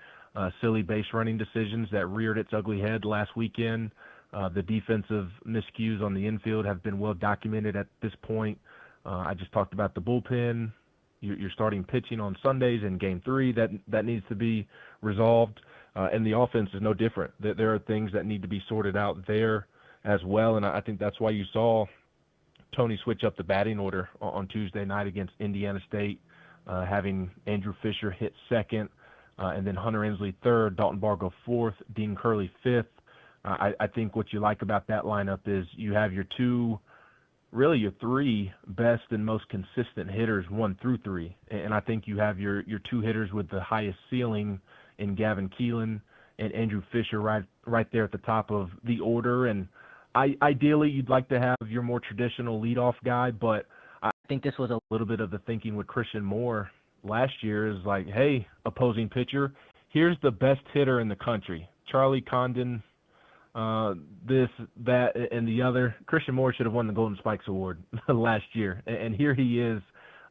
silly base running decisions that reared its ugly head last weekend. The defensive miscues on the infield have been well documented at this point. I just talked about the bullpen. You're starting pitching on Sundays in Game 3. That needs to be resolved. And the offense is no different. There are things that need to be sorted out there as well. And I think that's why you saw Tony switch up the batting order on Tuesday night against Indiana State, having Andrew Fisher hit second, and then Hunter Ensley third, Dalton Bargo fourth, Dean Curley fifth. I think what you like about that lineup is you have your three best and most consistent hitters, 1 through 3. And I think you have your 2 hitters with the highest ceiling in Gavin Keelan and Andrew Fisher right there at the top of the order. And ideally, you'd like to have your more traditional leadoff guy, but I think this was a little bit of the thinking with Christian Moore last year is like, hey, opposing pitcher, here's the best hitter in the country. Charlie Condon, this, that, and the other. Christian Moore should have won the Golden Spikes Award last year. And here he is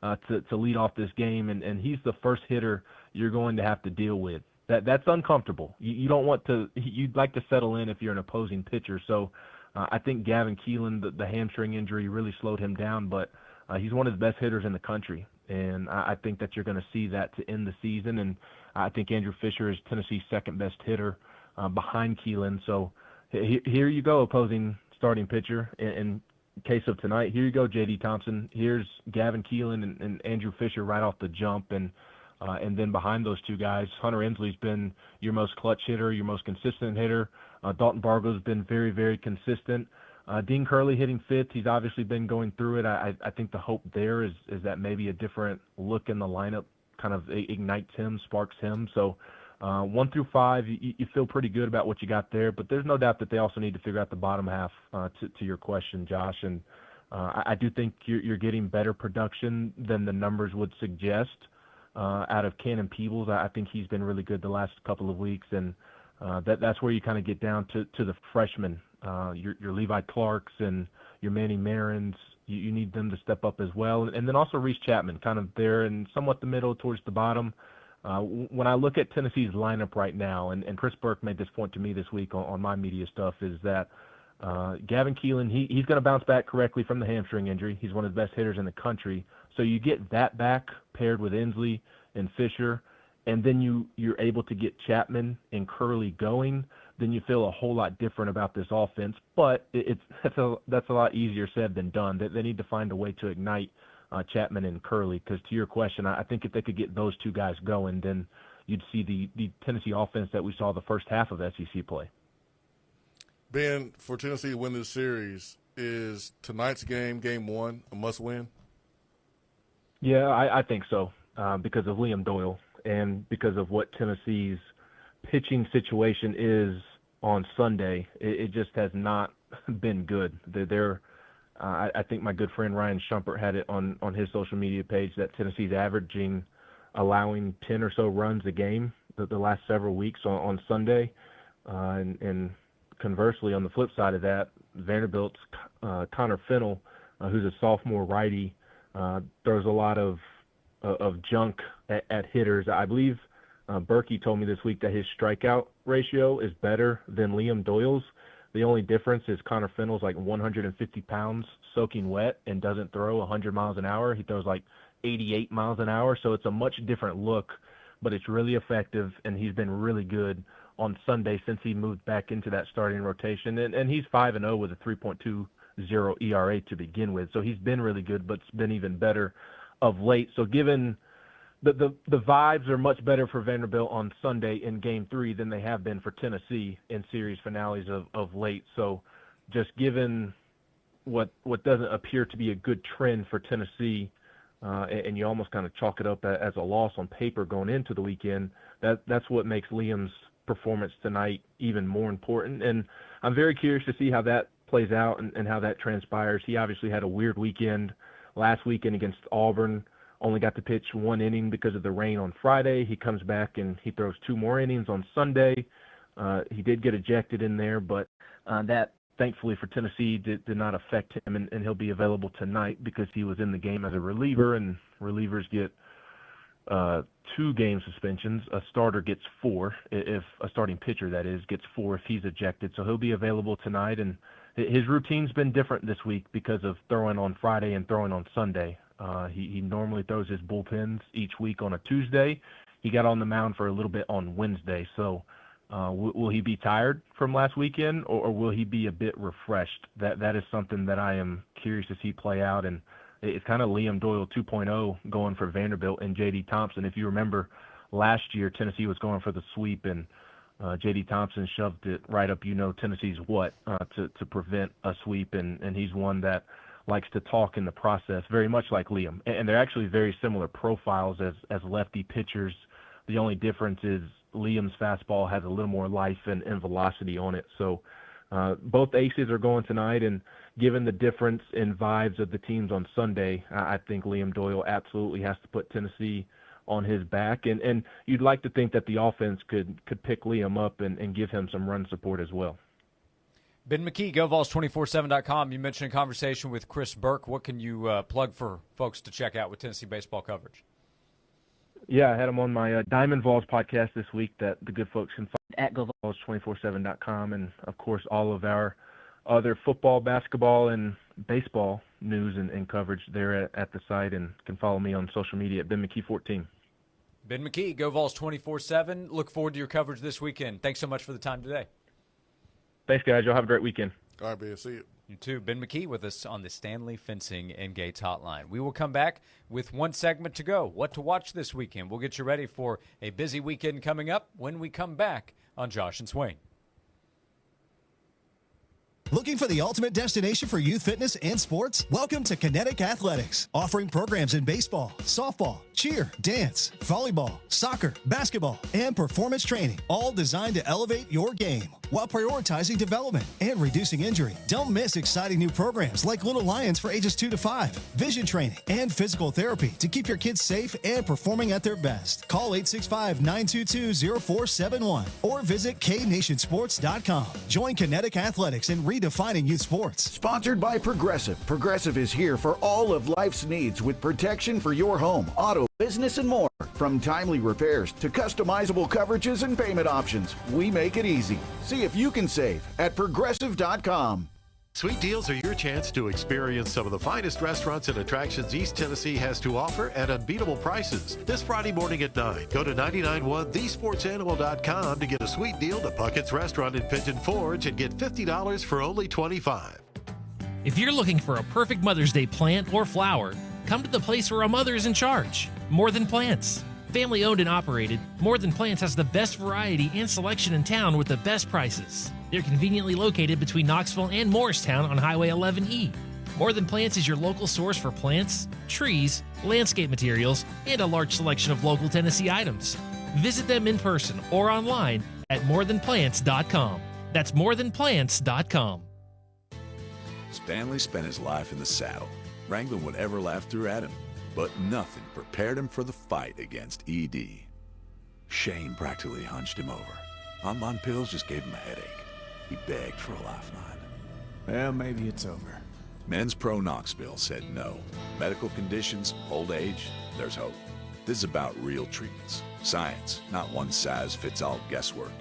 to lead off this game, and he's the first hitter you're going to have to deal with. That's uncomfortable. You don't want to. You'd like to settle in if you're an opposing pitcher. So I think Gavin Keelan, the hamstring injury really slowed him down, but he's one of the best hitters in the country, and I think that you're going to see that to end the season. And I think Andrew Fisher is Tennessee's second best hitter behind Keelan. So here you go, opposing starting pitcher. In case of tonight, here you go, J.D. Thompson. Here's Gavin Keelan and Andrew Fisher right off the jump, and then behind those two guys, Hunter Ensley's been your most clutch hitter, your most consistent hitter. Dalton Bargo's been very, very consistent. Dean Curley hitting fifth. He's obviously been going through it. I think the hope there is that maybe a different look in the lineup kind of ignites him, sparks him. So 1 through 5, you feel pretty good about what you got there, but there's no doubt that they also need to figure out the bottom half to your question, Josh. And I do think you're getting better production than the numbers would suggest out of Cannon Peebles. I think he's been really good the last couple of weeks, and that's where you kind of get down to the freshmen, your Levi Clarks and your Manny Marins. You need them to step up as well. And then also Reese Chapman, kind of there and somewhat the middle towards the bottom. When I look at Tennessee's lineup right now, and Chris Burke made this point to me this week on my media stuff, is that Gavin Keelan, he's going to bounce back correctly from the hamstring injury. He's one of the best hitters in the country. So you get that back paired with Ensley and Fisher, and then you're able to get Chapman and Curley going, then you feel a whole lot different about this offense. But that's a lot easier said than done. They need to find a way to ignite Chapman and Curley, because to your question, I think if they could get those two guys going, then you'd see the Tennessee offense that we saw the first half of SEC play. Ben, for Tennessee to win this series, is tonight's game 1, a must-win? Yeah, I think so, because of Liam Doyle and because of what Tennessee's pitching situation is on Sunday. It just has not been good. I think my good friend Ryan Shumpert had it on his social media page that Tennessee's averaging allowing 10 or so runs a game the last several weeks on Sunday. And conversely, on the flip side of that, Vanderbilt's Connor Fennell, who's a sophomore righty, throws a lot of junk at hitters. I believe Berkey told me this week that his strikeout ratio is better than Liam Doyle's. The only difference is Connor Fennell's like 150 pounds soaking wet and doesn't throw 100 miles an hour. He throws like 88 miles an hour, so it's a much different look, but it's really effective, and he's been really good on Sunday since he moved back into that starting rotation. And he's 5-0 with a 3.20 ERA to begin with, so he's been really good, but it's been even better of late. So given the vibes are much better for Vanderbilt on Sunday in Game 3 than they have been for Tennessee in series finales of late. So just given what doesn't appear to be a good trend for Tennessee, and you almost kind of chalk it up as a loss on paper going into the weekend, that's what makes Liam's performance tonight even more important. And I'm very curious to see how that plays out and how that transpires. He obviously had a weird weekend last weekend against Auburn. Only got to pitch 1 inning because of the rain on Friday. He comes back and he throws 2 more innings on Sunday. He did get ejected in there, but that, thankfully for Tennessee, did not affect him, and he'll be available tonight because he was in the game as a reliever, and relievers get 2 game suspensions. A starter gets 4, if a starting pitcher, that is, gets 4 if he's ejected. So he'll be available tonight, and his routine's been different this week because of throwing on Friday and throwing on Sunday. He normally throws his bullpens each week on a Tuesday. He got on the mound for a little bit on Wednesday. So will he be tired from last weekend, or will he be a bit refreshed? That is something that I am curious to see play out. And it's kind of Liam Doyle 2.0 going for Vanderbilt and J.D. Thompson. If you remember, last year Tennessee was going for the sweep, and J.D. Thompson shoved it right up Tennessee's what to prevent a sweep, and he's one that likes to talk in the process, very much like Liam. And they're actually very similar profiles as lefty pitchers. The only difference is Liam's fastball has a little more life and velocity on it. So both aces are going tonight, and given the difference in vibes of the teams on Sunday, I think Liam Doyle absolutely has to put Tennessee on his back. And you'd like to think that the offense could pick Liam up and give him some run support as well. Ben McKee, GoVols247.com. You mentioned a conversation with Chris Burke. What can you plug for folks to check out with Tennessee baseball coverage? Yeah, I had him on my Diamond Vols podcast this week that the good folks can find at GoVols247.com, and, of course, all of our other football, basketball, and baseball news and coverage there at the site, and can follow me on social media at Ben McKee 14. Ben McKee, Go Vols 24/7. Look forward to your coverage this weekend. Thanks so much for the time today. Thanks, guys. Y'all have a great weekend. All right, Ben. See you. You too. Ben McKee with us on the Stanley Fencing and Gates Hotline. We will come back with one segment to go. What to watch this weekend. We'll get you ready for a busy weekend coming up when we come back on Josh and Swain. Looking for the ultimate destination for youth fitness and sports? Welcome to Kinetic Athletics, offering programs in baseball, softball, cheer, dance, volleyball, soccer, basketball, and performance training, all designed to elevate your game while prioritizing development and reducing injury. Don't miss exciting new programs like Little Lions for ages 2 to 5, vision training, and physical therapy to keep your kids safe and performing at their best. Call 865-922-0471 or visit knationsports.com. Join Kinetic Athletics and redefining youth sports. Sponsored by Progressive. Progressive is here for all of life's needs with protection for your home, auto, business, and more. From timely repairs to customizable coverages and payment options, we make it easy. See if you can save at Progressive.com. Sweet Deals are your chance to experience some of the finest restaurants and attractions East Tennessee has to offer at unbeatable prices. This Friday morning at 9, go to 991thesportsanimal.com to get a sweet deal to Puckett's Restaurant in Pigeon Forge and get $50 for only $25. If you're looking for a perfect Mother's Day plant or flower, come to the place where a mother is in charge. More Than Plants. Family owned and operated, More Than Plants has the best variety and selection in town with the best prices. They're conveniently located between Knoxville and Morristown on Highway 11E. More Than Plants is your local source for plants, trees, landscape materials, and a large selection of local Tennessee items. Visit them in person or online at morethanplants.com. That's morethanplants.com. Stanley spent his life in the saddle, wrangling whatever life threw at him, but nothing prepared him for the fight against ED. Shane practically hunched him over. Online pills just gave him a headache. He begged for a lifeline. Well, maybe it's over. Men's Pro Knoxville said no. Medical conditions, old age, there's hope. This is about real treatments. Science, not one-size-fits-all guesswork.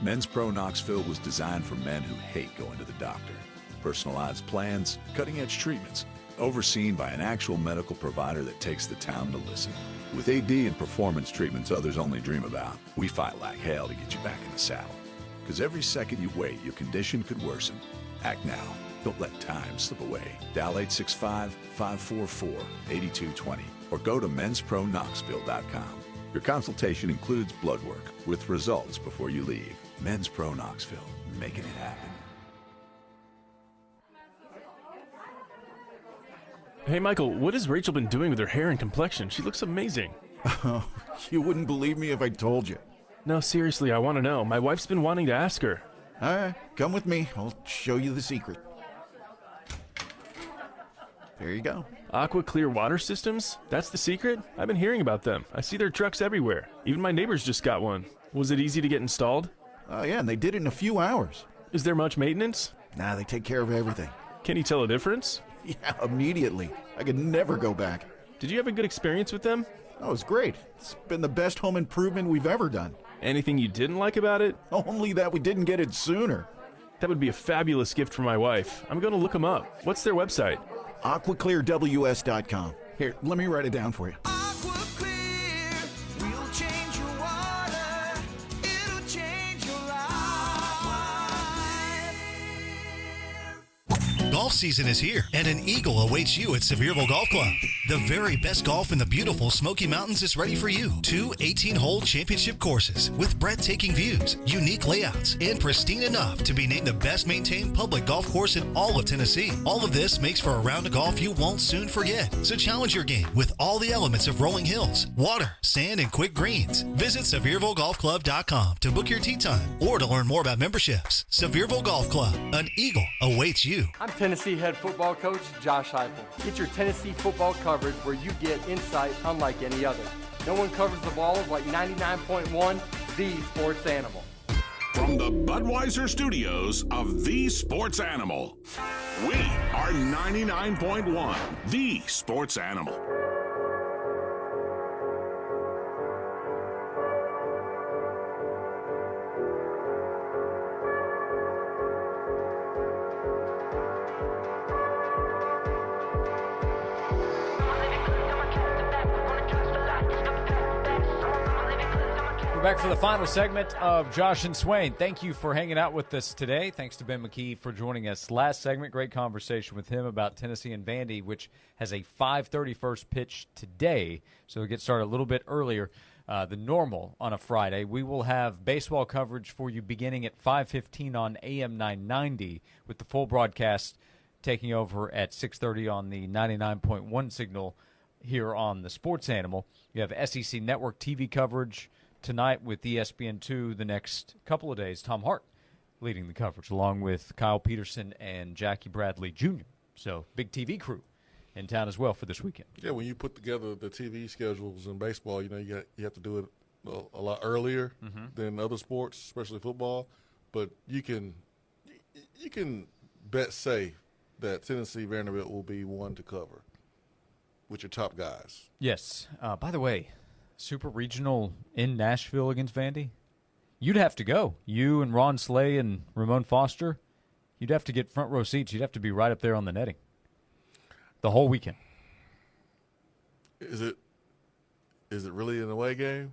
Men's Pro Knoxville was designed for men who hate going to the doctor. Personalized plans, cutting-edge treatments, overseen by an actual medical provider that takes the time to listen. With AD and performance treatments others only dream about, we fight like hell to get you back in the saddle. Because every second you wait, your condition could worsen. Act now. Don't let time slip away. Dial 865-544-8220 or go to menspronknoxville.com. Your consultation includes blood work with results before you leave. Men's Pro Knoxville, making it happen. Hey, Michael, what has Rachel been doing with her hair and complexion? She looks amazing. Oh, you wouldn't believe me if I told you. No, seriously, I want to know. My wife's been wanting to ask her. All right, come with me. I'll show you the secret. There you go. Aqua Clear Water Systems? That's the secret? I've been hearing about them. I see their trucks everywhere. Even my neighbors just got one. Was it easy to get installed? Oh, yeah, and they did it in a few hours. Is there much maintenance? Nah, they take care of everything. Can you tell a difference? Yeah, immediately. I could never go back. Did you have a good experience with them? Oh, it was great. It's been the best home improvement we've ever done. Anything you didn't like about it? Only that we didn't get it sooner. That would be a fabulous gift for my wife. I'm going to look them up. What's their website? AquaClearWS.com. Here, let me write it down for you. Golf season is here, and an eagle awaits you at Sevierville Golf Club. The very best golf in the beautiful Smoky Mountains is ready for you. 2 18-hole championship courses with breathtaking views, unique layouts, and pristine enough to be named the best maintained public golf course in all of Tennessee. All of this makes for a round of golf you won't soon forget. So challenge your game with all the elements of rolling hills, water, sand, and quick greens. Visit SeviervilleGolfClub.com to book your tee time or to learn more about memberships. Sevierville Golf Club, an eagle awaits you. I'm Tennessee head football coach Josh Heupel. Get your Tennessee football coverage where you get insight unlike any other. No one covers the Vols like 99.1 The Sports Animal. From the Budweiser studios of The Sports Animal, we are 99.1 The Sports Animal. Back for the final segment of Josh and Swain. Thank you for hanging out with us today. Thanks to Ben McKee for joining us. Last segment, great conversation with him about Tennessee and Vandy, which has a 5:30 first pitch today. So we'll get started a little bit earlier than normal on a Friday. We will have baseball coverage for you beginning at 5:15 on AM 990 with the full broadcast taking over at 6:30 on the 99.1 signal here on the Sports Animal. You have SEC Network TV coverage tonight with ESPN2 the next couple of days. Tom Hart leading the coverage along with Kyle Peterson and Jackie Bradley Jr. So big TV crew in town as well for this weekend. Yeah, when you put together the TV schedules in baseball, you have to do it a lot earlier than other sports, especially football. But you can bet safe that Tennessee Vanderbilt will be one to cover with your top guys. Yes. By the way, Super Regional in Nashville against Vandy, you'd have to go. You and Ron Slay and Ramon Foster, you'd have to get front row seats. You'd have to be right up there on the netting the whole weekend. Is it really an away game?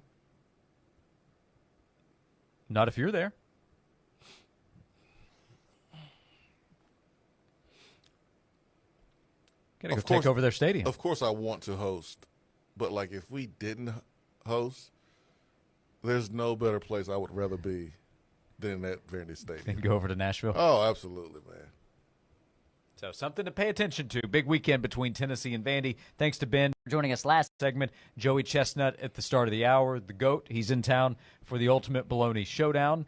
Not if you're there. Gotta go take over their stadium. Of course I want to host, but like if we didn't host, there's no better place I would rather be than at Vandy Stadium. And go over to Nashville? Oh, absolutely, man. So something to pay attention to. Big weekend between Tennessee and Vandy. Thanks to Ben for joining us last segment. Joey Chestnut at the start of the hour. The GOAT, he's in town for the Ultimate Bologna Showdown,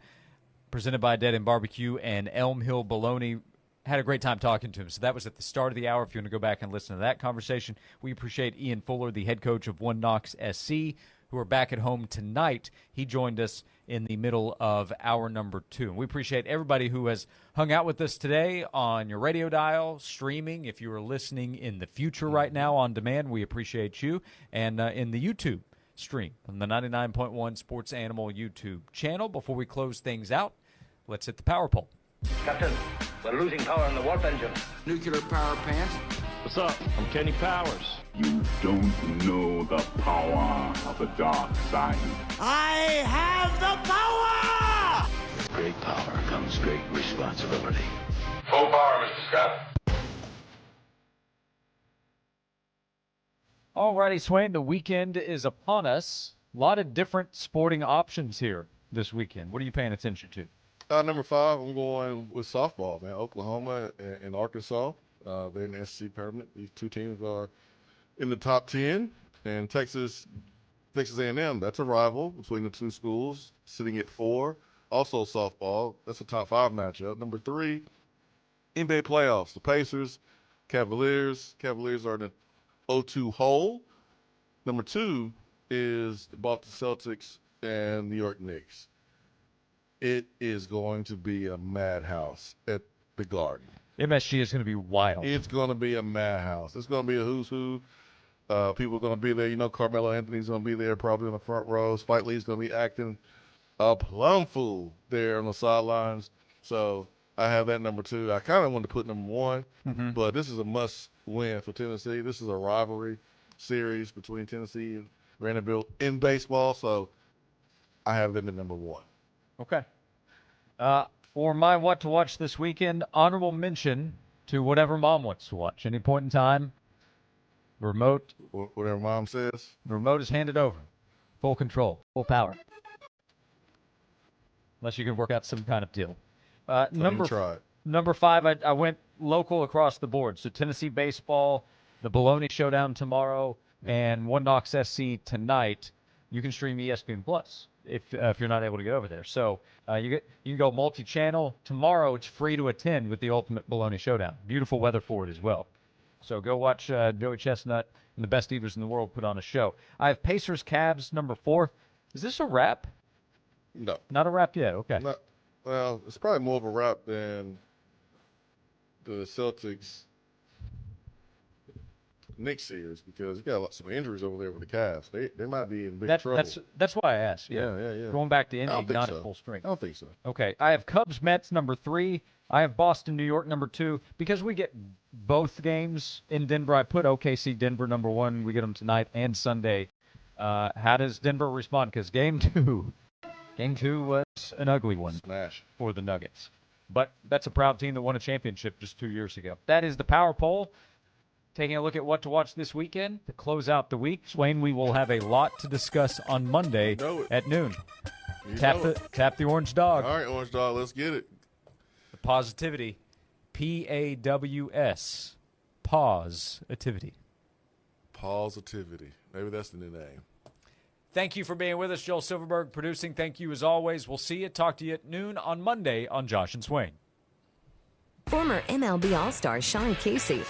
presented by Dead End Barbecue and Elm Hill Bologna. Had a great time talking to him. So that was at the start of the hour. If you want to go back and listen to that conversation, we appreciate Ian Fuller, the head coach of One Knox SC, who are back at home tonight. He joined us in the middle of hour number 2. And we appreciate everybody who has hung out with us today on your radio dial, streaming. If you are listening in the future right now on demand, we appreciate you. And in the YouTube stream on the 99.1 Sports Animal YouTube channel. Before we close things out, let's hit the power poll. Captain, we're losing power in the warp engine. Nuclear power pants. What's up? I'm Kenny Powers. You don't know the power of the dark side. I have the power! With great power comes great responsibility. Full power, Mr. Scott. Alrighty, Swain, the weekend is upon us. A lot of different sporting options here this weekend. What are you paying attention to? Number 5, I'm going with softball, man. Oklahoma and Arkansas. They're in the SEC tournament. These two teams are in the top 10. And Texas A&M, that's a rival between the two schools, sitting at 4. Also softball, that's a top 5 matchup. Number 3, NBA playoffs. The Pacers, Cavaliers. Cavaliers are in the 0-2 hole. Number 2 is the Boston Celtics and New York Knicks. It is going to be a madhouse at the Garden. MSG is going to be wild. It's going to be a madhouse. It's going to be a who's who. People are going to be there. You know, Carmelo Anthony's going to be there probably in the front row. Spike Lee's going to be acting a plum fool there on the sidelines. So I have that number 2. I kind of wanted to put number 1, but this is a must-win for Tennessee. This is a rivalry series between Tennessee and Vanderbilt in baseball, so I have them at number 1. Okay. For my what to watch this weekend, honorable mention to whatever mom wants to watch. Any point in time, the remote. Whatever mom says. The remote is handed over. Full control. Full power. Unless you can work out some kind of deal. Number 5, I went local across the board. So Tennessee baseball, the Bologna Showdown tomorrow, and One Knox SC tonight. You can stream ESPN Plus if you're not able to get over there. So you can go multi-channel. Tomorrow it's free to attend with the Ultimate Bologna Showdown. Beautiful weather for it as well. So go watch Joey Chestnut and the best eaters in the world put on a show. I have Pacers Cavs number 4. Is this a wrap? No. Not a wrap yet. Okay. Well, it's probably more of a wrap than the Celtics Knicks series because you got some injuries over there with the Cavs. They might be in big trouble. That's why I asked. Yeah. Going back to Indy, not so. at full strength. I don't think so. Okay. I have Cubs Mets number 3. I have Boston New York number 2 because we get both games in Denver. I put OKC Denver number 1. We get them tonight and Sunday. How does Denver respond? Because game 2 Game 2 was an ugly one Smash. for the Nuggets. But that's a proud team that won a championship just 2 years ago. That is the Power Poll. Taking a look at what to watch this weekend to close out the week. Swain, we will have a lot to discuss on Monday at noon. Tap the orange dog. All right, orange dog, let's get it. The positivity. P-A-W-S. Positivity. Positivity. Maybe that's the new name. Thank you for being with us, Joel Silverberg producing. Thank you as always. We'll see you. Talk to you at noon on Monday on Josh and Swain. Former MLB All-Star Sean Casey